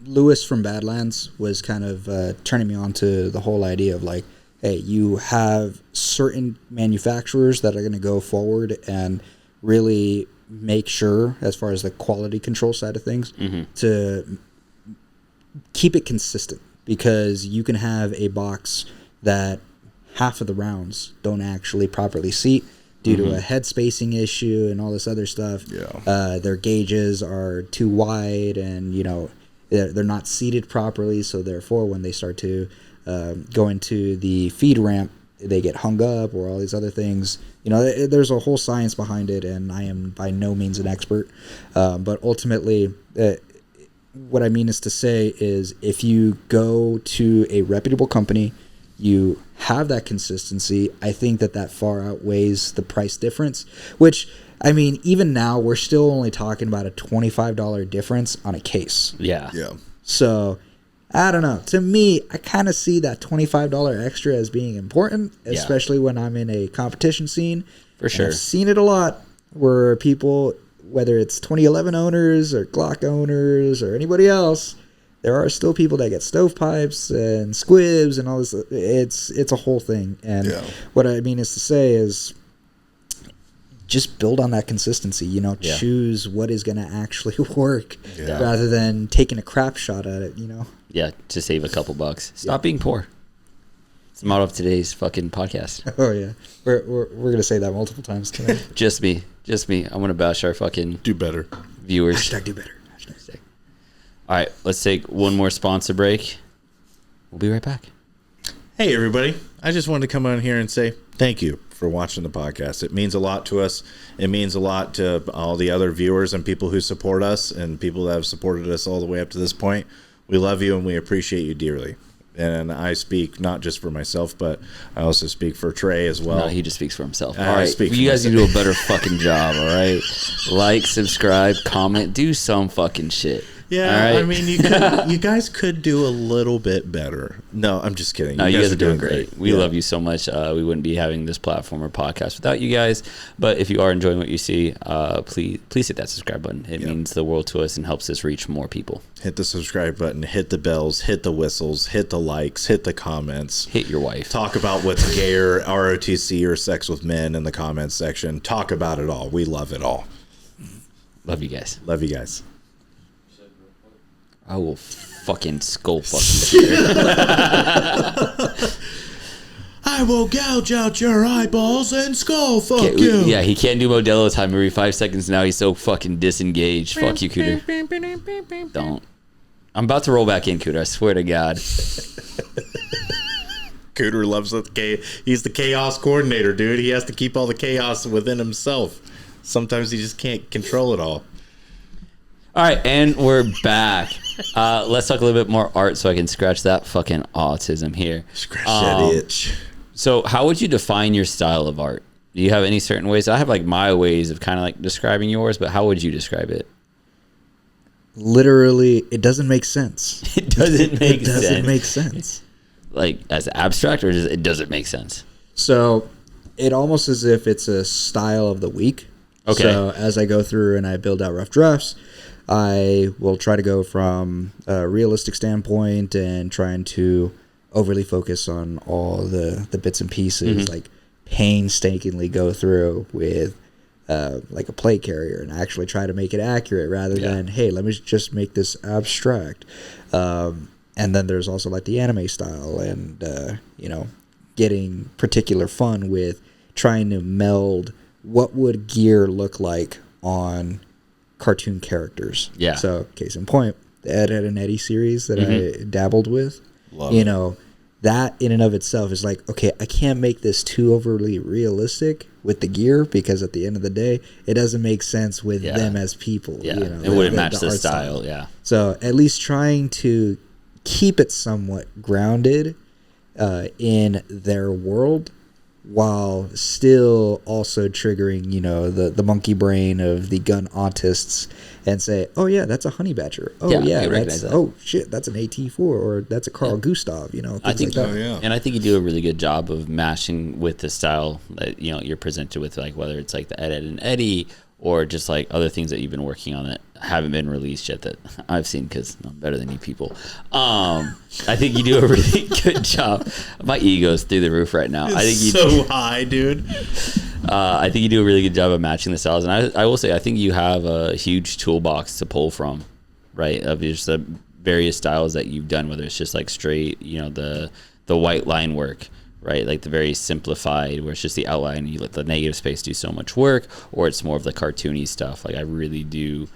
Lewis from Badlands was kind of turning me on to the whole idea of like, hey, you have certain manufacturers that are going to go forward and really make sure, as far as the quality control side of things, to keep it consistent, because you can have a box that half of the rounds don't actually properly seat due to a head spacing issue and all this other stuff. Yeah. Their gauges are too wide, and, you know, they're not seated properly, so therefore when they start to go into the feed ramp, they get hung up, or all these other things. You know, there's a whole science behind it, and I am by no means an expert. But ultimately, what I mean is to say is, if you go to a reputable company, you have that consistency, I think that far outweighs the price difference, which, I mean, even now, we're still only talking about a $25 difference on a case. Yeah. Yeah. So I don't know. To me, I kind of see that $25 extra as being important, especially when I'm in a competition scene. For sure. I've seen it a lot where people, whether it's 2011 owners or Glock owners or anybody else, there are still people that get stovepipes and squibs and all this. It's a whole thing. And what I mean is to say is just build on that consistency, you know, choose what is going to actually work rather than taking a crap shot at it, you know? Yeah, to save a couple bucks. Stop being poor. It's the motto of today's fucking podcast. Oh, yeah. We're going to say that multiple times tonight. Just me. I'm going to bash our fucking Do better. viewers. Hashtag do better. All right, let's take one more sponsor break. We'll be right back. Hey, everybody. I just wanted to come on here and say thank you for watching the podcast. It means a lot to us. It means a lot to all the other viewers and people who support us and people that have supported us all the way up to this point. We love you and we appreciate you dearly. And I speak not just for myself, but I also speak for Trey as well. No, he just speaks for himself. I All right, speak for you guys need to myself. do a better fucking job, all right? Like, subscribe, comment, do some fucking shit. Yeah, all right? I mean, you guys could do a little bit better. No, I'm just kidding. No, you guys are doing great. We love you so much. We wouldn't be having this platform or podcast without you guys. But if you are enjoying what you see, please hit that subscribe button. It means the world to us and helps us reach more people. Hit the subscribe button, hit the bells, hit the whistles, hit the likes, hit the comments. Hit your wife. Talk about what's gay or ROTC or sex with men in the comments section. Talk about it all. We love it all. Love you guys. Love you guys. I will fucking skull fucking you. I will gouge out your eyeballs and skull fuck you. Yeah, he can't do Modelo time every 5 seconds now. He's so fucking disengaged. Fuck you, Cooter. Don't. I'm about to roll back in, Cooter. I swear to God. Cooter loves the he's the chaos coordinator, dude. He has to keep all the chaos within himself. Sometimes he just can't control it all. All right, and we're back. Let's talk a little bit more art so I can scratch that fucking autism here. Scratch that itch. So how would you define your style of art? Do you have any certain ways? I have like my ways of kind of like describing yours, but how would you describe it? Literally, it doesn't make sense. It doesn't make sense. It doesn't make sense. Like as abstract, or just, it doesn't make sense? So it almost as if it's a style of the week. Okay. So as I go through and I build out rough drafts, I will try to go from a realistic standpoint and trying to overly focus on all the bits and pieces, like painstakingly go through with like a plate carrier and actually try to make it accurate rather than, hey, let me just make this abstract. And then there's also like the anime style and, you know, getting particular fun with trying to meld what would gear look like on cartoon characters. Yeah. So case in point, the Ed, Ed and Eddie series that I dabbled with, Love you it. know, that in and of itself is like, okay, I can't make this too overly realistic with the gear because at the end of the day, it doesn't make sense with them as people. Yeah, You know, it wouldn't match the art style. Yeah. So at least trying to keep it somewhat grounded in their world while still also triggering, you know, the monkey brain of the gun autists and say, oh, yeah, that's a honey badger. Oh, yeah, that's, oh, shit, that's an AT-4 or that's a Carl Gustav, you know, things like that. And I think you do a really good job of mashing with the style that, you know, you're presented with, like whether it's like the Ed, Ed and Eddie or just like other things that you've been working on that haven't been released yet that I've seen because I'm better than you people. I think you do a really good job. My ego's through the roof right now. I think you so high, dude. I think you do a really good job of matching the styles, and I will say I think you have a huge toolbox to pull from, right? Of just the various styles that you've done, whether it's just like straight, you know, the white line work, right? Like the very simplified, where it's just the outline, and you let the negative space do so much work, or it's more of the cartoony stuff. Like I really do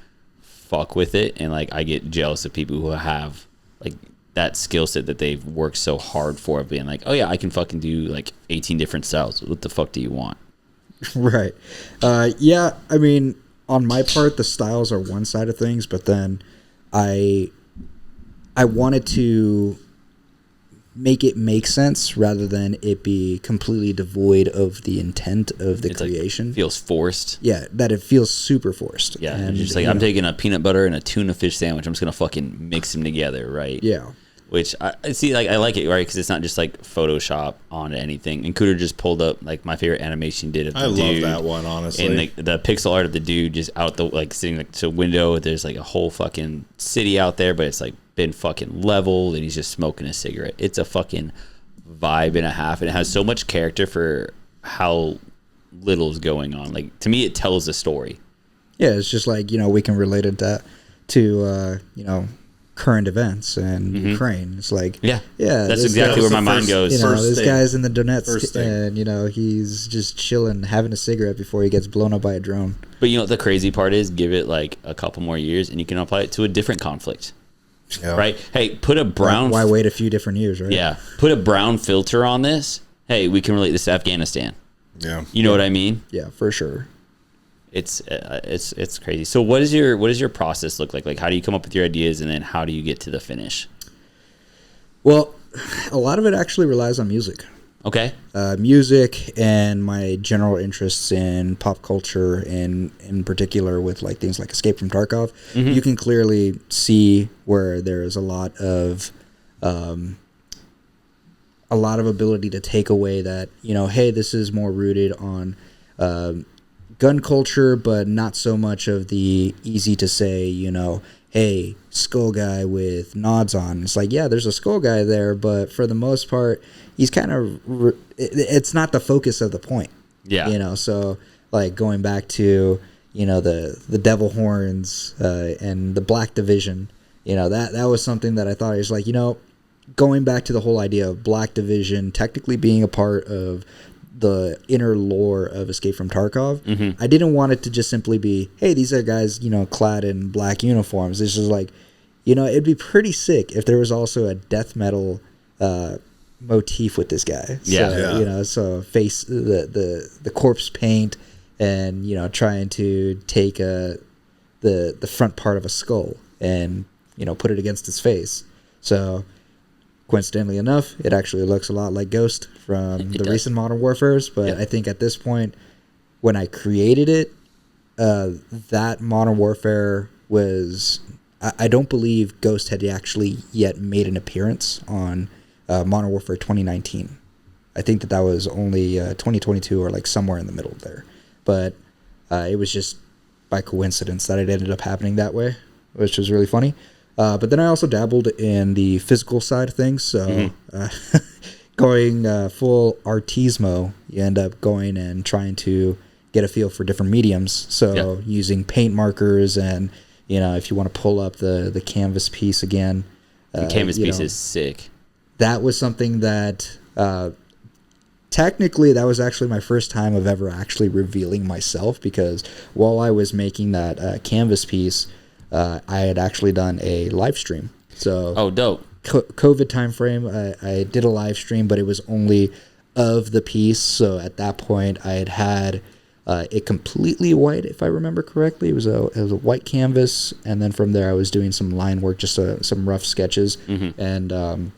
fuck with it, and like I get jealous of people who have like that skill set that they've worked so hard for, being like, oh yeah, I can fucking do like 18 different styles. What the fuck do you want? Right. Yeah, I mean, on my part, the styles are one side of things, but then I wanted to make it make sense rather than it be completely devoid of the intent of the creation. Like, feels forced. Yeah, that it feels super forced. Yeah, and just like I'm taking a peanut butter and a tuna fish sandwich. I'm just gonna fucking mix them together, right? Yeah. which I see. Like I like it, right? Because it's not just like Photoshop on anything. And Cooter just pulled up like my favorite animation he did of the dude. I love that one, honestly. And the pixel art of the dude just out the like sitting next to a window. There's like a whole fucking city out there, but it's like been fucking leveled, and he's just smoking a cigarette. It's a fucking vibe and a half, and it has so much character for how little's going on. Like to me, it tells a story. Yeah, it's just like, we can relate it to current events and Ukraine. It's like, yeah, that's exactly where my mind goes. This guy's in the Donetsk, and he's just chilling, having a cigarette before he gets blown up by a drone. But the crazy part is, give it like a couple more years, and you can apply it to a different conflict. Yeah. Right? Hey, put a brown. Why wait a few different years, right? Yeah, put a brown filter on this. Hey, we can relate this to Afghanistan. Yeah, you know what I mean? Yeah, for sure. It's crazy. So what is your process look like? Like, how do you come up with your ideas, and then how do you get to the finish? Well, a lot of it actually relies on music. Okay. Music and my general interests in pop culture, and in particular with like things like Escape from Tarkov. You can clearly see where there's a lot of ability to take away that, hey, this is more rooted on gun culture, but not so much of the easy to say, hey, skull guy with nods on. It's like, yeah, there's a skull guy there, but for the most part, he's kind of, it's not the focus of the point. Yeah. So like going back to, the devil horns and the Black Division, that was something that I thought was like, going back to the whole idea of Black Division technically being a part of the inner lore of Escape from Tarkov. I didn't want it to just simply be, hey, these are guys, clad in black uniforms. It's just like, it'd be pretty sick if there was also a death metal motif with this guy. Yeah. So face the corpse paint, and trying to take the front part of a skull and put it against his face. So coincidentally enough, it actually looks a lot like Ghost from the recent Modern Warfares, but I think at this point, when I created it, that Modern Warfare was... I don't believe Ghost had actually yet made an appearance on Modern Warfare 2019. I think that was only 2022 or like somewhere in the middle there. But it was just by coincidence that it ended up happening that way, which was really funny. But then I also dabbled in the physical side of things. So going full artismo, you end up going and trying to get a feel for different mediums. So using paint markers, and, if you want to pull up the canvas piece again. The canvas piece is sick. That was something that technically that was actually my first time of ever actually revealing myself, because while I was making that canvas piece, I had actually done a live stream. So dope. COVID time frame, I did a live stream, but it was only of the piece. So at that point, I had it completely white, if I remember correctly. It was a white canvas, and then from there, I was doing some line work, just some rough sketches, and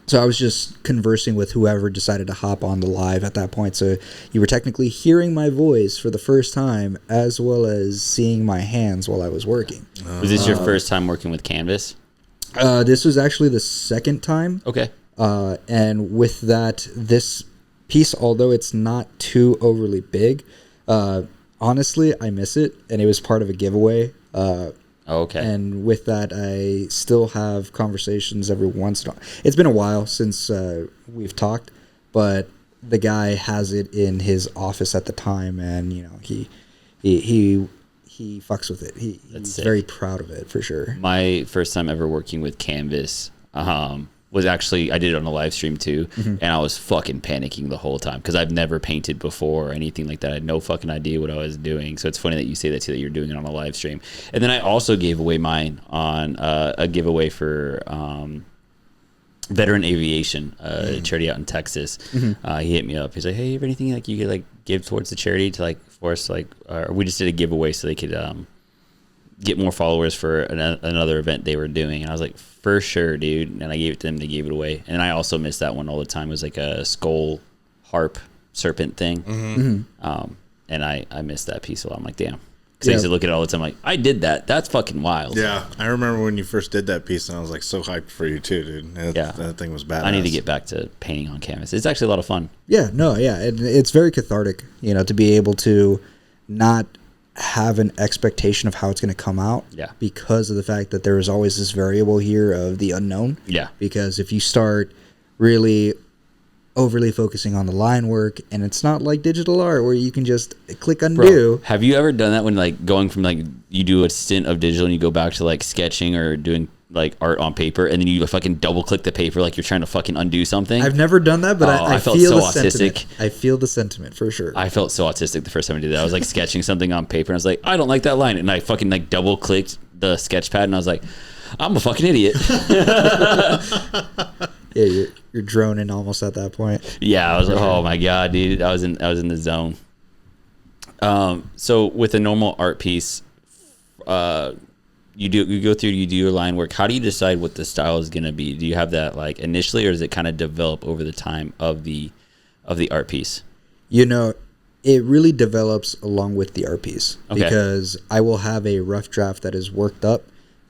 so I was just conversing with whoever decided to hop on the live at that point. So you were technically hearing my voice for the first time, as well as seeing my hands while I was working. Was this your first time working with canvas? This was actually the second time. Okay. And with that, this piece, although it's not too overly big, honestly, I miss it. And it was part of a giveaway. Okay. And with that, I still have conversations every once in a while. It's been a while since we've talked, but the guy has it in his office at the time, and he fucks with it. He's very proud of it, for sure. My first time ever working with canvas was actually, I did it on a live stream too, and I was fucking panicking the whole time because I've never painted before or anything like that. I had no fucking idea what I was doing. So it's funny that you say that too, that you're doing it on a live stream. And then I also gave away mine on a giveaway for Veteran Aviation, charity out in Texas. He hit me up. He's like, hey, you have anything like you could like give towards the charity to like force like, or we just did a giveaway so they could get more followers for another event they were doing. And I was like, for sure, dude. And I gave it to them. They gave it away. And I also missed that one all the time. It was like a skull harp serpent thing. And I missed that piece a lot. I'm like, damn. Because I used to look at it all the time like, I did that. That's fucking wild. Yeah, I remember when you first did that piece, and I was like so hyped for you too, dude. That thing was badass. I need to get back to painting on canvas. It's actually a lot of fun. Yeah, no, yeah, it's very cathartic, to be able to not have an expectation of how it's going to come out. Yeah. Because of the fact that there is always this variable here of the unknown. Yeah. Because if you start really overly focusing on the line work, and it's not like digital art where you can just click undo. Bro, have you ever done that when like going from like you do a stint of digital and you go back to like sketching or doing like art on paper, and then you fucking double click the paper like you're trying to fucking undo something? I've never done that, but I felt feel so the autistic. sentiment. I feel the sentiment for sure. I felt so autistic the first time I did that. I was like sketching something on paper and I was like, I don't like that line, and I fucking like double clicked the sketch pad and I was like, I'm a fucking idiot. Yeah, you're droning almost at that point. Yeah, I was like, oh my god, dude, I was in the zone. So with a normal art piece, you do your line work. How do you decide what the style is gonna be? Do you have that like initially, or does it kind of develop over the time of the art piece? It really develops along with the art piece, Okay. because I will have a rough draft that is worked up.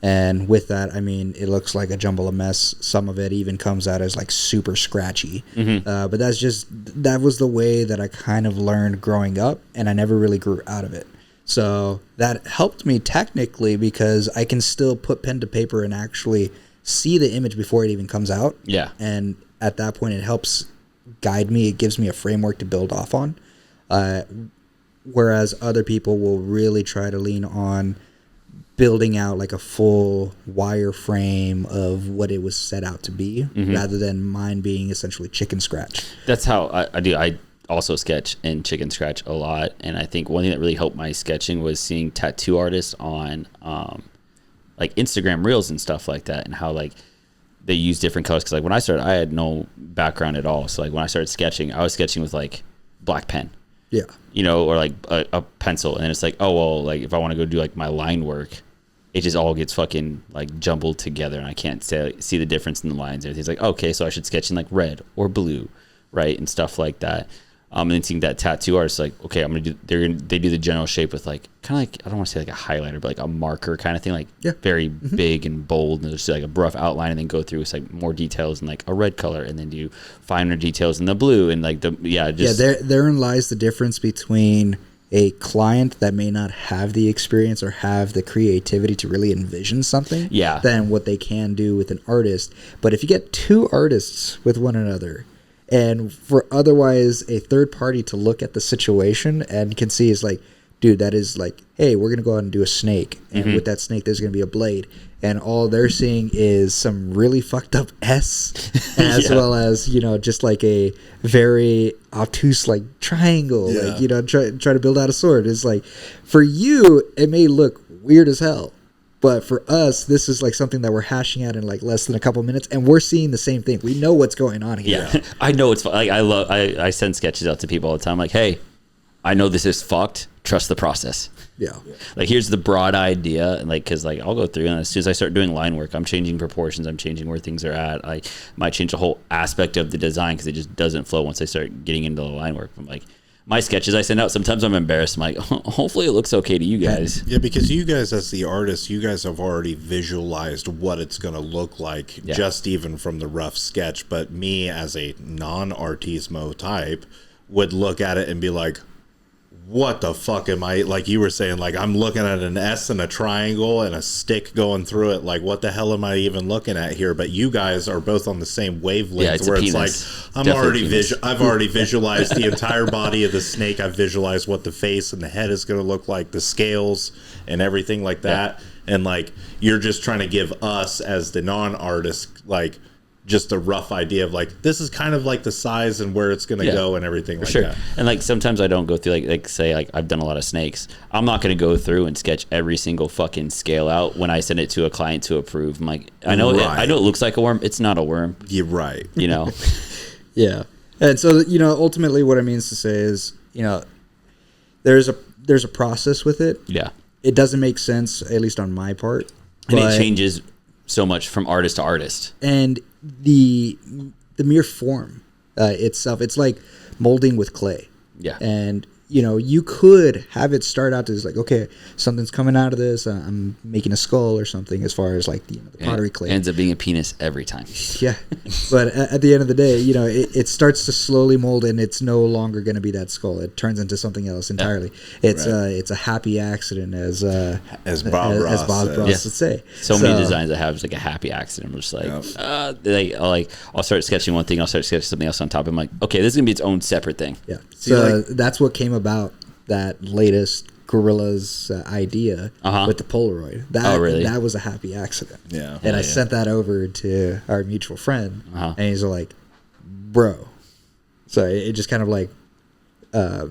And with that, I mean, it looks like a jumble of mess. Some of it even comes out as like super scratchy. Mm-hmm. But that was the way that I kind of learned growing up, and I never really grew out of it. So that helped me technically, because I can still put pen to paper and actually see the image before it even comes out. Yeah. And at that point, it helps guide me. It gives me a framework to build off on. Whereas other people will really try to lean on building out like a full wireframe of what it was set out to be, rather than mine being essentially chicken scratch. That's how I do. I also sketch in chicken scratch a lot, and I think one thing that really helped my sketching was seeing tattoo artists on like Instagram Reels and stuff like that, and how like they use different colors. Because like when I started, I had no background at all. So like when I started sketching, I was sketching with like black pen. Yeah. Or like a pencil, and then it's like, oh well, like if I want to go do like my line work, it just all gets fucking like jumbled together, and I can't see the difference in the lines. Everything's like, okay, so I should sketch in like red or blue, right, and stuff like that. And then seeing that tattoo artist, like, okay, I'm gonna do. They do the general shape with like kind of like, I don't want to say like a highlighter, but like a marker kind of thing, like very big and bold, and there's like a rough outline, and then go through with like more details in like a red color, and then do finer details in the blue, and like therein lies the difference between a client that may not have the experience or have the creativity to really envision something than what they can do with an artist. But if you get two artists with one another, and for otherwise a third party to look at the situation and can see is like, dude, that is like, hey, we're gonna go out and do a snake, and with that snake there's gonna be a blade, and all they're seeing is some really fucked up S, as well as just like a very obtuse like triangle, like try to build out a sword. It's like, for you it may look weird as hell, but for us this is like something that we're hashing out in like less than a couple minutes, and we're seeing the same thing. We know what's going on here. Yeah. I know it's like I send sketches out to people all the time, like, hey, I know this is fucked, trust the process. Yeah. Like, here's the broad idea, and like, because like I'll go through, and as soon as I start doing line work, I'm changing proportions, I'm changing where things are at. I might change the whole aspect of the design because it just doesn't flow once I start getting into the line work. I'm like, my sketches I send out, sometimes I'm embarrassed. I'm like, hopefully it looks okay to you guys. Yeah, because you guys as the artists, you guys have already visualized what it's going to look like, just even from the rough sketch. But me as a non-artismo type would look at it and be like, what the fuck am I, like you were saying, like I'm looking at an S and a triangle and a stick going through it, like what the hell am I even looking at here? But you guys are both on the same wavelength, where it's like I've already visualized the entire body of the snake. I've visualized what the face and the head is going to look like, the scales and everything like that. And like you're just trying to give us as the non-artist like just a rough idea of like, this is kind of like the size and where it's going to go and everything like that. And like sometimes I don't go through like say like I've done a lot of snakes. I'm not going to go through and sketch every single fucking scale out when I send it to a client to approve. I'm like, I know it looks like a worm. It's not a worm. You're right. Yeah. And so ultimately what it means to say is there's a process with it. Yeah. It doesn't make sense, at least on my part. And it changes so much from artist to artist. And the mere form itself, it's like molding with clay. Yeah. And you could have it start out as like, okay, something's coming out of this. I'm making a skull or something as far as like the pottery clay. Ends up being a penis every time. Yeah. But at the end of the day, it starts to slowly mold and it's no longer going to be that skull. It turns into something else entirely. Yeah. It's a happy accident as Bob Ross would say. So many designs that have like a happy accident. I'm just like, I'll start sketching one thing. I'll start sketching something else on top. I'm like, okay, this is going to be its own separate thing. Yeah. So that's what came about that latest Gorilla's idea with the Polaroid. That was a happy accident. Yeah. And I sent that over to our mutual friend, and he's like, bro. So it just kind of like, I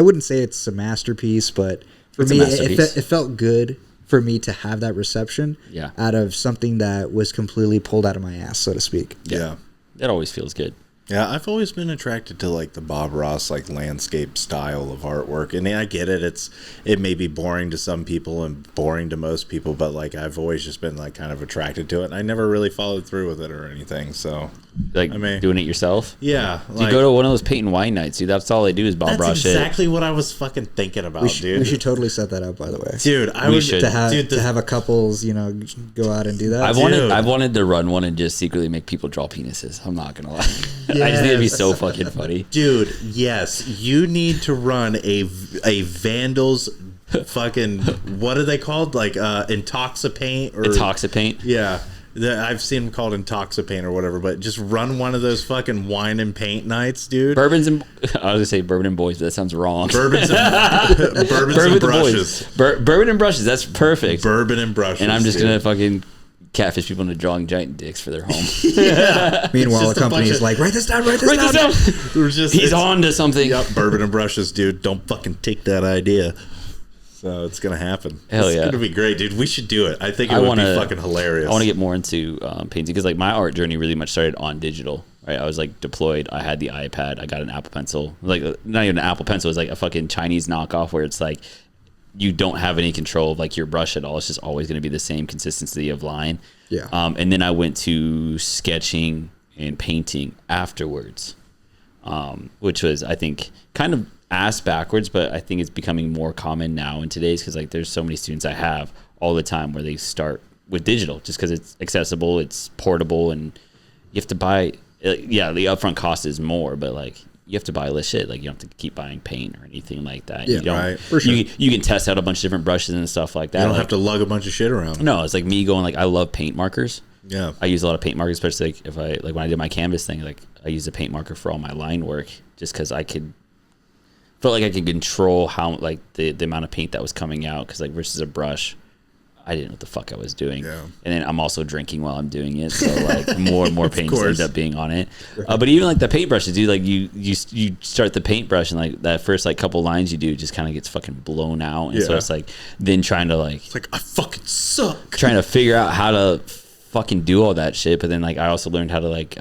wouldn't say it's a masterpiece, but for me, it felt good for me to have that reception out of something that was completely pulled out of my ass, so to speak. Yeah. That always feels good. Yeah, I've always been attracted to like the Bob Ross like landscape style of artwork, and I get it. It may be boring to some people and boring to most people, but like I've always just been like kind of attracted to it. And I never really followed through with it or anything. So like doing it yourself? Yeah. You go to one of those paint and wine nights, dude. That's all they do is Bob Ross shit. That's exactly what I was fucking thinking about, dude. We should totally set that up, by the way, dude. To have a couples, go out and do that. I've wanted to run one and just secretly make people draw penises. I'm not gonna lie. Yes. I just think it'd be so fucking funny, dude. Yes, you need to run a Vandals fucking what are they called? Like Intoxipaint or Intoxipaint? Yeah. I've seen them called Intoxipaint or whatever, but just run one of those fucking wine and paint nights, dude. I was gonna say bourbon and boys, but that sounds wrong. Bourbon and brushes. Bourbon and brushes. That's perfect. Bourbon and brushes. And I'm just gonna fucking catfish people into drawing giant dicks for their home. Meanwhile, the company is like, write this down. He's on to something. Yep, bourbon and brushes, dude. Don't fucking take that idea. So it's gonna happen. It's gonna be great, dude. We should do it. I think it would be fucking hilarious. I want to get more into painting because like my art journey really much started on digital. Right, I was like deployed. I had the iPad. I got an Apple Pencil. Like not even an Apple Pencil. It was like a fucking Chinese knockoff where it's like you don't have any control of like your brush at all. It's just always going to be the same consistency of line. Yeah. And then I went to sketching and painting afterwards, which was I think kind of ass backwards, but I think it's becoming more common now in today's because like there's so many students I have all the time where they start with digital just because it's accessible, it's portable, and you have to buy. Yeah, the upfront cost is more, but like you have to buy less shit. Like you don't have to keep buying paint or anything like that. Yeah, you don't, right. For sure. You can test out a bunch of different brushes and stuff like that. You don't like, have to lug a bunch of shit around. No, it's like me going like I love paint markers. Yeah, I use a lot of paint markers, especially like if I like when I did my canvas thing. Like I used a paint marker for all my line work just because I felt like I could control how like the amount of paint that was coming out because like versus a brush. I didn't know what the fuck I was doing. Yeah. And then I'm also drinking while I'm doing it. So like more and more paint ends up being on it. But even like the paintbrushes, dude, like you start the paintbrush and like that first like couple lines you do just kind of gets fucking blown out. And so it's like then trying to like. It's like I fucking suck. Trying to figure out how to fucking do all that shit. But then like I also learned how to like,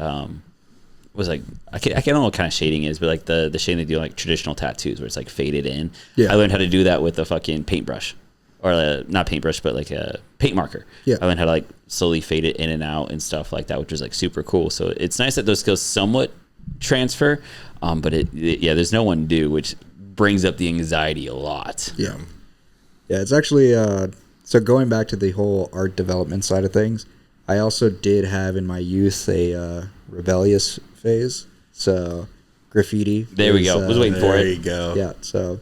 was like, I don't know what kind of shading is, but like the shading they do like traditional tattoos where it's like faded in. Yeah. I learned how to do that with a fucking paintbrush. Or not paintbrush, but like a paint marker. Yeah. I learned how to like slowly fade it in and out and stuff like that, which was like super cool. So it's nice that those skills somewhat transfer, but there's no one do, which brings up the anxiety a lot. Yeah. Yeah, it's actually, so going back to the whole art development side of things, I also did have in my youth a rebellious phase. So graffiti. There we go. I was waiting for it. There you go. Yeah, so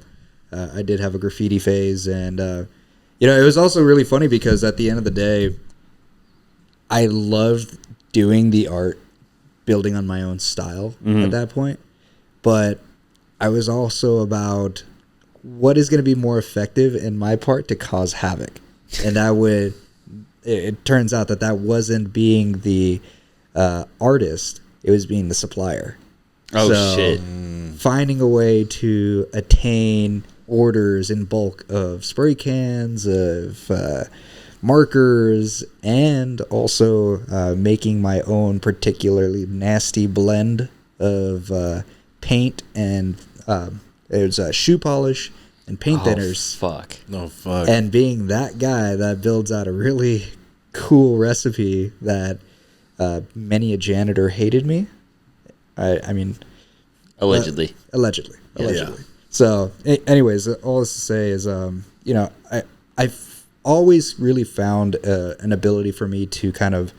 I did have a graffiti phase and, it was also really funny because at the end of the day, I loved doing the art, building on my own style at that point. But I was also about what is going to be more effective in my part to cause havoc. And it turns out that wasn't being the artist, it was being the supplier. Oh, shit. Finding a way to attain orders in bulk of spray cans, of markers, and also making my own particularly nasty blend of paint and it was shoe polish and paint thinners. Fuck. No fuck. And being that guy that builds out a really cool recipe that many a janitor hated me. I mean, allegedly. Allegedly. Yeah. So, anyways, all this to say is, you know, I've always really found an ability for me to kind of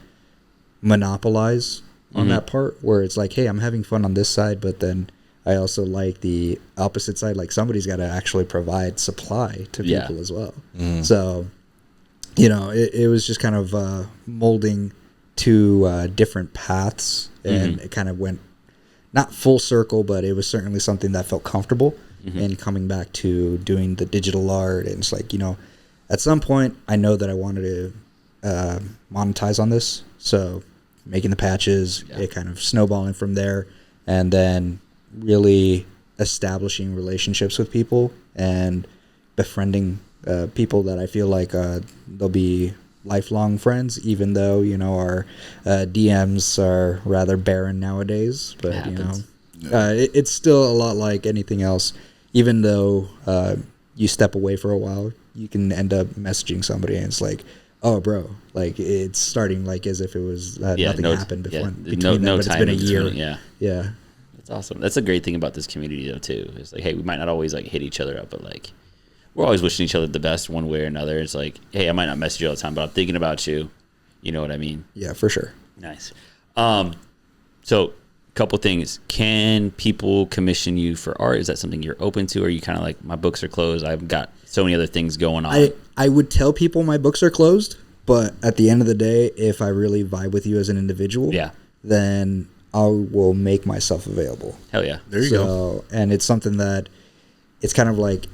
monopolize on that part, where it's like, hey, I'm having fun on this side, but then I also like the opposite side. Like, somebody's got to actually provide supply to people as well. So, you know, it was just kind of molding to different paths, and it kind of went not full circle, but it was certainly something that felt comfortable. And coming back to doing the digital art, and it's like, you know, at some point I know that I wanted to monetize on this, so making the patches, it kind of snowballing from there, and then really establishing relationships with people and befriending people that I feel like they'll be lifelong friends, even though, you know, our DMs are rather barren nowadays. But, you know, it's still a lot like anything else. Even though you step away for a while, you can end up messaging somebody and it's like, oh, bro, like it's starting like as if it was nothing happened before. Between them, but it's been a year. Yeah. That's awesome. That's a great thing about this community, though, too. It's like, hey, we might not always like hit each other up, but like we're always wishing each other the best one way or another. It's like, hey, I might not message you all the time, but I'm thinking about you. You know what I mean? Yeah, for sure. Nice. So couple things. Can people commission you for art? Is that something you're open to? Or are you kind of like, my books are closed, I've got so many other things going on? I would tell people my books are closed, but at the end of the day, if I really vibe with you as an individual, then I will make myself available. Hell yeah. There you go. And it's something that it's kind of like,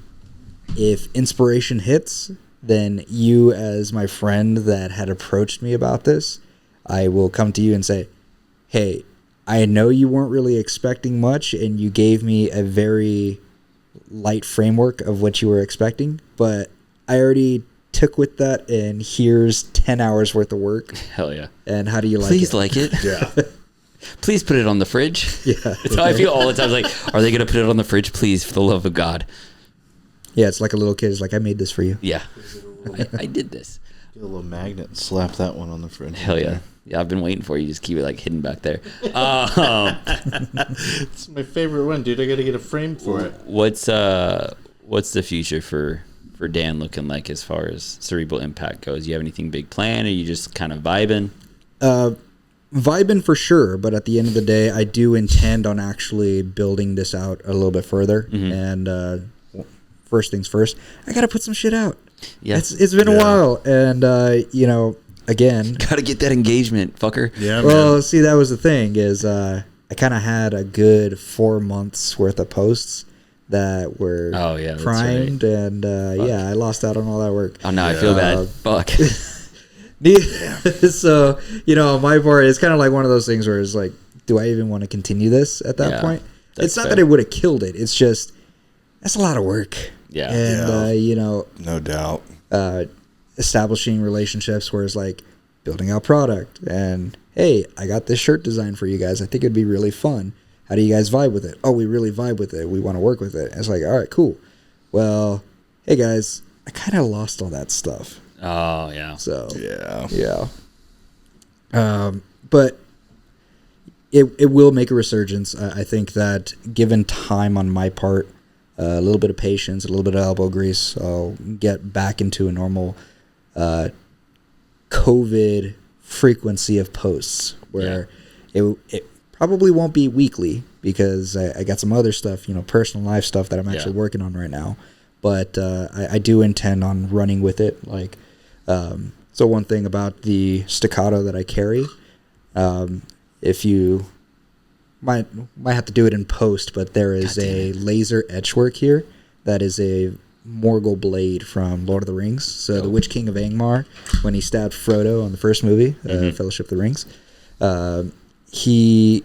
if inspiration hits, then you as my friend that had approached me about this, I will come to you and say, hey, I know you weren't really expecting much, and you gave me a very light framework of what you were expecting, but I already took with that, and here's 10 hours worth of work. Hell yeah. And how do you like it? Please like it. Yeah. Please put it on the fridge. Yeah. That's how I feel all the time. Like, are they going to put it on the fridge? Please, for the love of God. Yeah, it's like a little kid. It's like, I made this for you. Yeah. I did this. Get a little magnet and slap that one on the fridge. Hell yeah. Yeah, I've been waiting for you. Just keep it like hidden back there. It's my favorite one, dude. I got to get a frame for it. What's the future for Dan looking like as far as Cerebral Impact goes? You have anything big planned, or you just kind of vibing? Vibing for sure, but at the end of the day, I do intend on actually building this out a little bit further. And first things first, I got to put some shit out. Yeah, it's been a while, and you know, again, gotta get that engagement, fucker. Yeah. Well, see, that was the thing is, I kind of had a good 4 months worth of posts that were primed, and yeah, I lost out on all that work. Oh no, I feel bad. Fuck. So, you know, my part is kind of like one of those things where it's like, do I even want to continue this at that point? It's not that I would have killed it. It's just, that's a lot of work. Yeah. And, you know, no doubt. Establishing relationships where it's like building out product and, hey, I got this shirt design for you guys. I think it'd be really fun. How do you guys vibe with it? Oh, we really vibe with it. We want to work with it. And it's like, all right, cool. Well, hey guys, I kind of lost all that stuff. Oh yeah. So yeah. But it will make a resurgence. I think that given time on my part, a little bit of patience, a little bit of elbow grease, I'll get back into a normal COVID frequency of posts where it probably won't be weekly because I got some other stuff, you know, personal life stuff that I'm actually working on right now. But I do intend on running with it. Like, so one thing about the staccato that I carry, if you might have to do it in post, but there is a laser etch work here that is a Morgul blade from Lord of the Rings. So the Witch King of Angmar, when he stabbed Frodo on the first movie, Fellowship of the Rings, he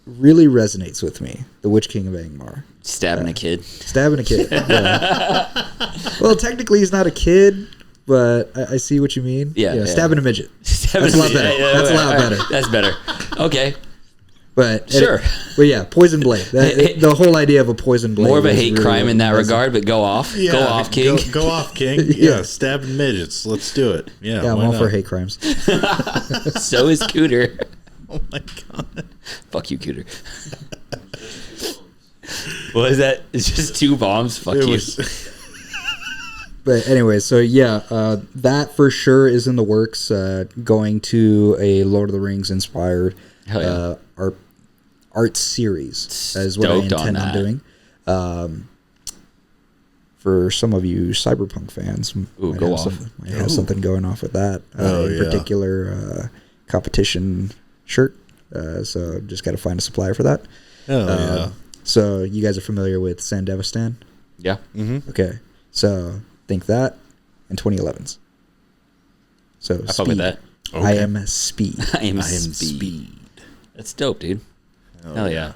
really resonates with me. The Witch King of Angmar. Stabbing a kid. Yeah. Well, technically he's not a kid, but I see what you mean. Yeah. Stabbing a midget. That's a lot better. That's a lot better. That's better. Okay. But sure. But yeah, poison blade. The whole idea of a poison blade. More of a hate crime in that regard, but go off. Yeah, go off, King. Go off, King. Yeah, stabbing midgets. Let's do it. Yeah, I'm all for hate crimes. So is Cooter. Oh my god. Fuck you, Cooter. What is that? It's just 2 bombs. Fuck you. But anyway, so yeah, that for sure is in the works. Going to a Lord of the Rings inspired art series is what I intend on doing. For some of you Cyberpunk fans, might have something going off with that. Particular competition shirt. So just got to find a supplier for that. So you guys are familiar with Sandevistan? Yeah. Mm-hmm. Okay. So think that and 2011s. So I fuck with that. Okay. I am speed. I am speed. That's dope, dude. Hell yeah.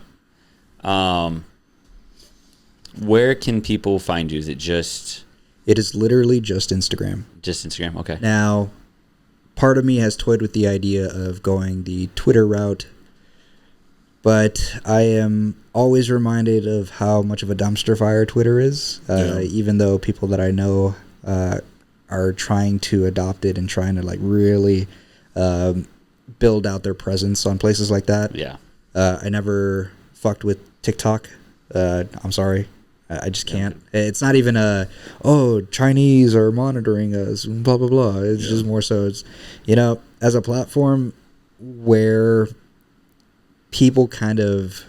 Where can people find you? Is it just... It is literally just Instagram. Just Instagram, okay. Now, part of me has toyed with the idea of going the Twitter route, but I am always reminded of how much of a dumpster fire Twitter is, even though people that I know are trying to adopt it and trying to like really build out their presence on places like that. Yeah. I never fucked with TikTok. I'm sorry. I just can't. It's not even Chinese are monitoring us, blah, blah, blah. It's just more so it's, as a platform where people kind of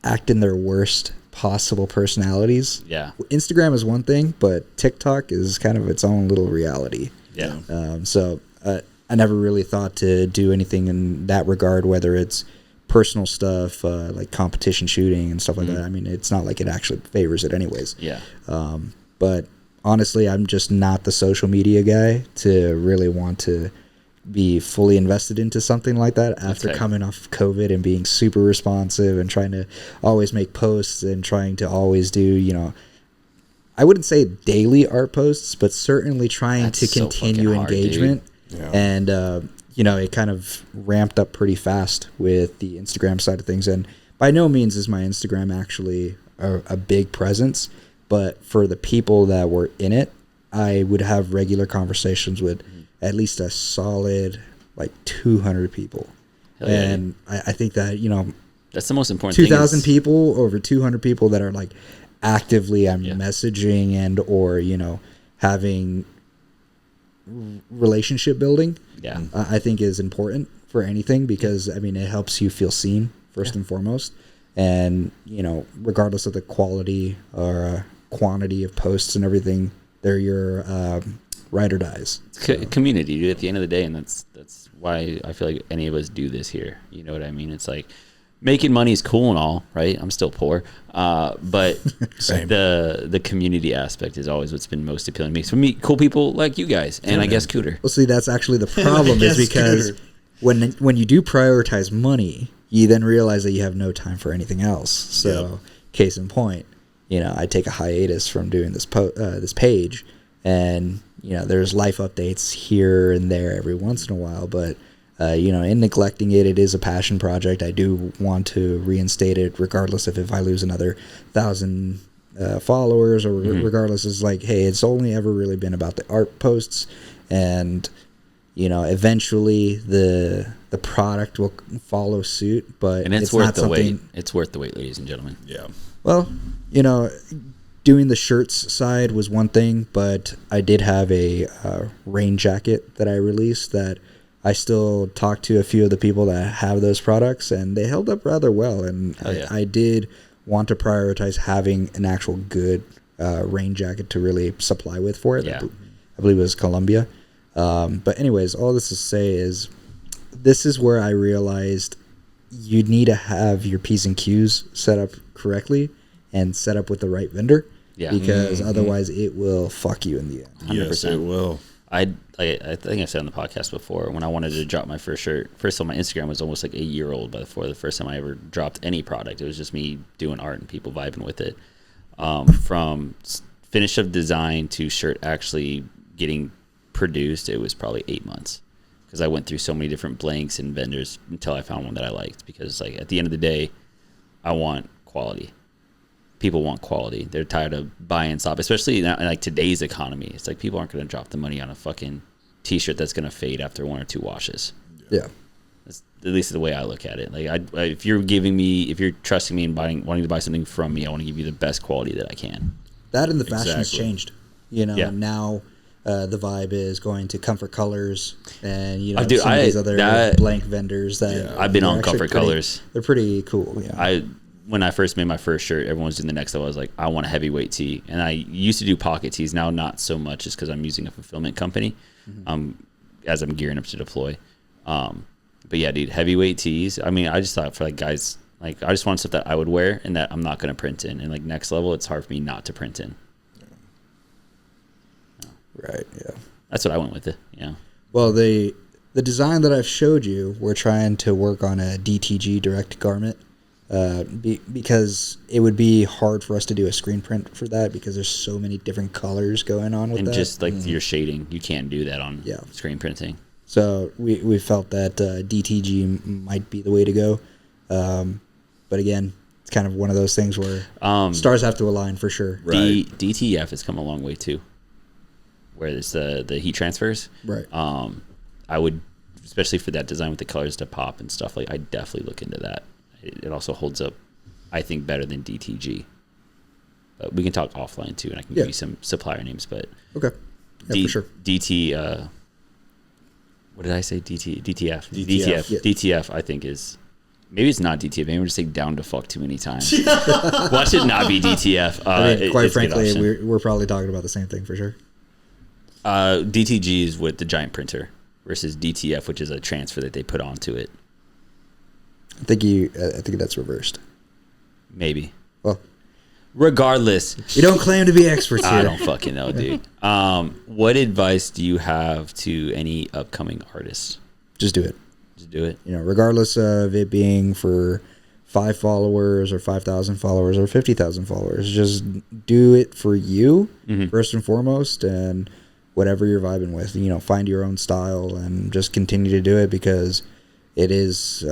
act in their worst possible personalities. Yeah. Instagram is one thing, but TikTok is kind of its own little reality. Yeah. So I never really thought to do anything in that regard, whether it's personal stuff, like competition shooting and stuff like that. I mean, it's not like it actually favors it anyways. Yeah. But honestly, I'm just not the social media guy to really want to be fully invested into something like that after coming off of COVID and being super responsive and trying to always make posts and trying to always do, I wouldn't say daily art posts, but certainly trying to continue engagement. Yeah. And, it kind of ramped up pretty fast with the Instagram side of things. And by no means is my Instagram actually a big presence, but for the people that were in it, I would have regular conversations with at least a solid, 200 people. And I think that, that's the most important 2,000 people over 200 people that are actively messaging and or, having relationship building. Yeah. I think is important for anything because it helps you feel seen first and foremost, and regardless of the quality or quantity of posts and everything, they're your ride or dies. Community, dude, at the end of the day, and that's why I feel like any of us do this here. You know what I mean? It's like making money is cool and all, right? I'm still poor, but the community aspect is always what's been most appealing to me. So meet cool people like you guys, and I guess Cooter. Well, see, that's actually the problem is because when you do prioritize money, you then realize that you have no time for anything else. So, case in point, I take a hiatus from doing this this page, and there's life updates here and there every once in a while, but. In neglecting it, it is a passion project. I do want to reinstate it, regardless if I lose another 1,000 followers, or regardless. It's like, hey, it's only ever really been about the art posts, and eventually the product will follow suit. But and it's worth the wait. It's worth the wait, ladies and gentlemen. Yeah. Well, doing the shirts side was one thing, but I did have a rain jacket that I released that. I still talk to a few of the people that have those products, and they held up rather well. And I did want to prioritize having an actual good rain jacket to really supply with for it. Yeah. I believe it was Columbia. But anyways, all this to say is this is where I realized you need to have your P's and Q's set up correctly and set up with the right vendor. Yeah. Because otherwise it will fuck you in the end. 100%. Yes, it will. I think I said on the podcast before, when I wanted to drop my first shirt, first of all, my Instagram was almost like a year old before the first time I ever dropped any product. It was just me doing art and people vibing with it. From finish of design to shirt actually getting produced, it was probably 8 months because I went through so many different blanks and vendors until I found one that I liked. Because at the end of the day, I want quality. People want quality. They're tired of buying stuff, especially in today's economy. It's like people aren't going to drop the money on a fucking t-shirt that's going to fade after 1 or 2 washes. Yeah. at least the way I look at it. Like if you're trusting me and wanting to buy something from me, I want to give you the best quality that I can. That and the fashion's changed. Now the vibe is going to comfort colors and some of these other blank vendors that I've been on comfort colors. They're pretty cool. Yeah. When I first made my first shirt, everyone was doing the next level. I was like, I want a heavyweight tee, and I used to do pocket tees. Now not so much, just because I'm using a fulfillment company, as I'm gearing up to deploy. But yeah, dude, heavyweight tees. I mean, I just thought for like guys, like I just want stuff that I would wear and that I'm not going to print in. And like next level, it's hard for me not to print in. Right. Yeah. That's what I went with it. Yeah. Well, the design that I've showed you, we're trying to work on a DTG direct garment, because it would be hard for us to do a screen print for that because there's so many different colors going on with that. And just like your shading, you can't do that on screen printing. So we felt that DTG might be the way to go. But again, it's kind of one of those things where stars have to align for sure. Right. DTF has come a long way too, where it's the heat transfers. Right. I would, especially for that design with the colors to pop and stuff, like I definitely look into that. It also holds up, I think, better than DTG. But we can talk offline too, and I can give you some supplier names. But okay, for sure. DT. What did I say? DTF. DTF. DTF. I think is maybe it's not DTF. Maybe we're just saying down to fuck too many times. Why should not be DTF? I mean, quite frankly, we're probably talking about the same thing for sure. DTG is with the giant printer versus DTF, which is a transfer that they put onto it. I think that's reversed. Maybe. Well, regardless, you don't claim to be experts here. I don't fucking know, dude. What advice do you have to any upcoming artists? Just do it. Just do it. Regardless of it being for 5 followers or 5,000 followers or 50,000 followers, just do it for you first and foremost, and whatever you're vibing with. Find your own style and just continue to do it, because it is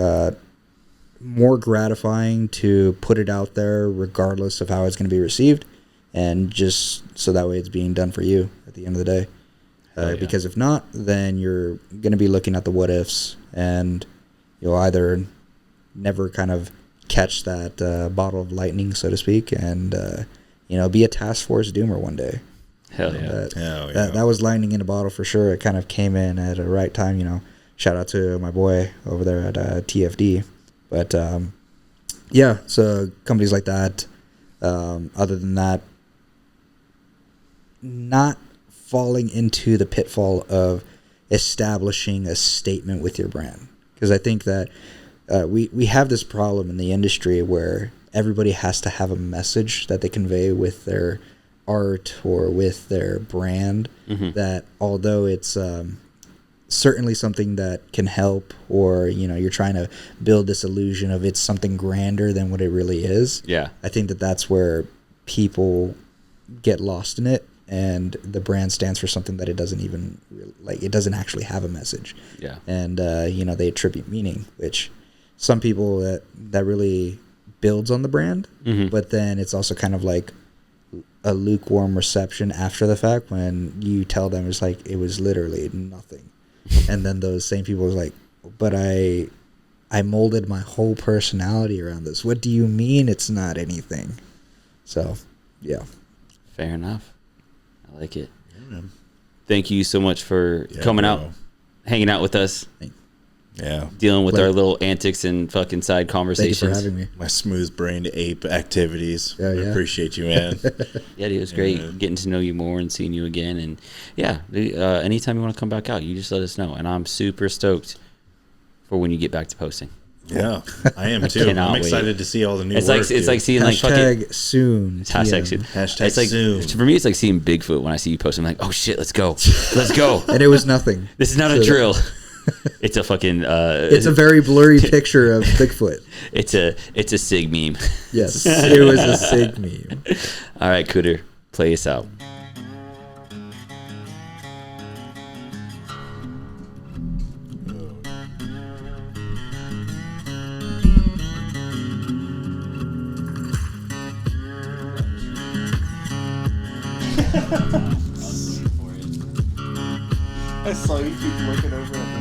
more gratifying to put it out there regardless of how it's going to be received, and just so that way it's being done for you at the end of the day. Because if not, then you're going to be looking at the what ifs, and you'll either never kind of catch that bottle of lightning, so to speak, and be a task force doomer one day. Hell yeah. That was lightning in a bottle for sure. It kind of came in at the right time. Shout out to my boy over there at TFD. But so companies like that. Other than that, not falling into the pitfall of establishing a statement with your brand, because I think that we have this problem in the industry where everybody has to have a message that they convey with their art or with their brand, that although it's certainly something that can help, or you're trying to build this illusion of it's something grander than what it really is. I think that's where people get lost in it, and the brand stands for something that it doesn't even it doesn't actually have a message. And they attribute meaning, which some people that really builds on the brand, but then it's also kind of like a lukewarm reception after the fact when you tell them it's like it was literally nothing. And then those same people was like, but I molded my whole personality around this. What do you mean it's not anything? So, yeah. Fair enough. I like it. Yeah. Thank you so much for coming out, hanging out with us. Dealing with our little antics and fucking side conversations. Thanks for having me. My smooth-brained ape activities. I appreciate you, man. Dude, it was great getting to know you more and seeing you again. And anytime you want to come back out, you just let us know. And I'm super stoked for when you get back to posting. Yeah, I am too. I'm excited to see all the new work. It's like seeing hashtag soon. Hashtag soon. Hashtag soon. For me, it's like seeing Bigfoot when I see you post. I'm like, oh shit, let's go. Let's go. And it was nothing. This is not a drill. It's a fucking it's a very blurry picture of Bigfoot. It's a SIG meme. Yes, it was a SIG meme. All right, Cooter, play us out. I saw you keep looking over at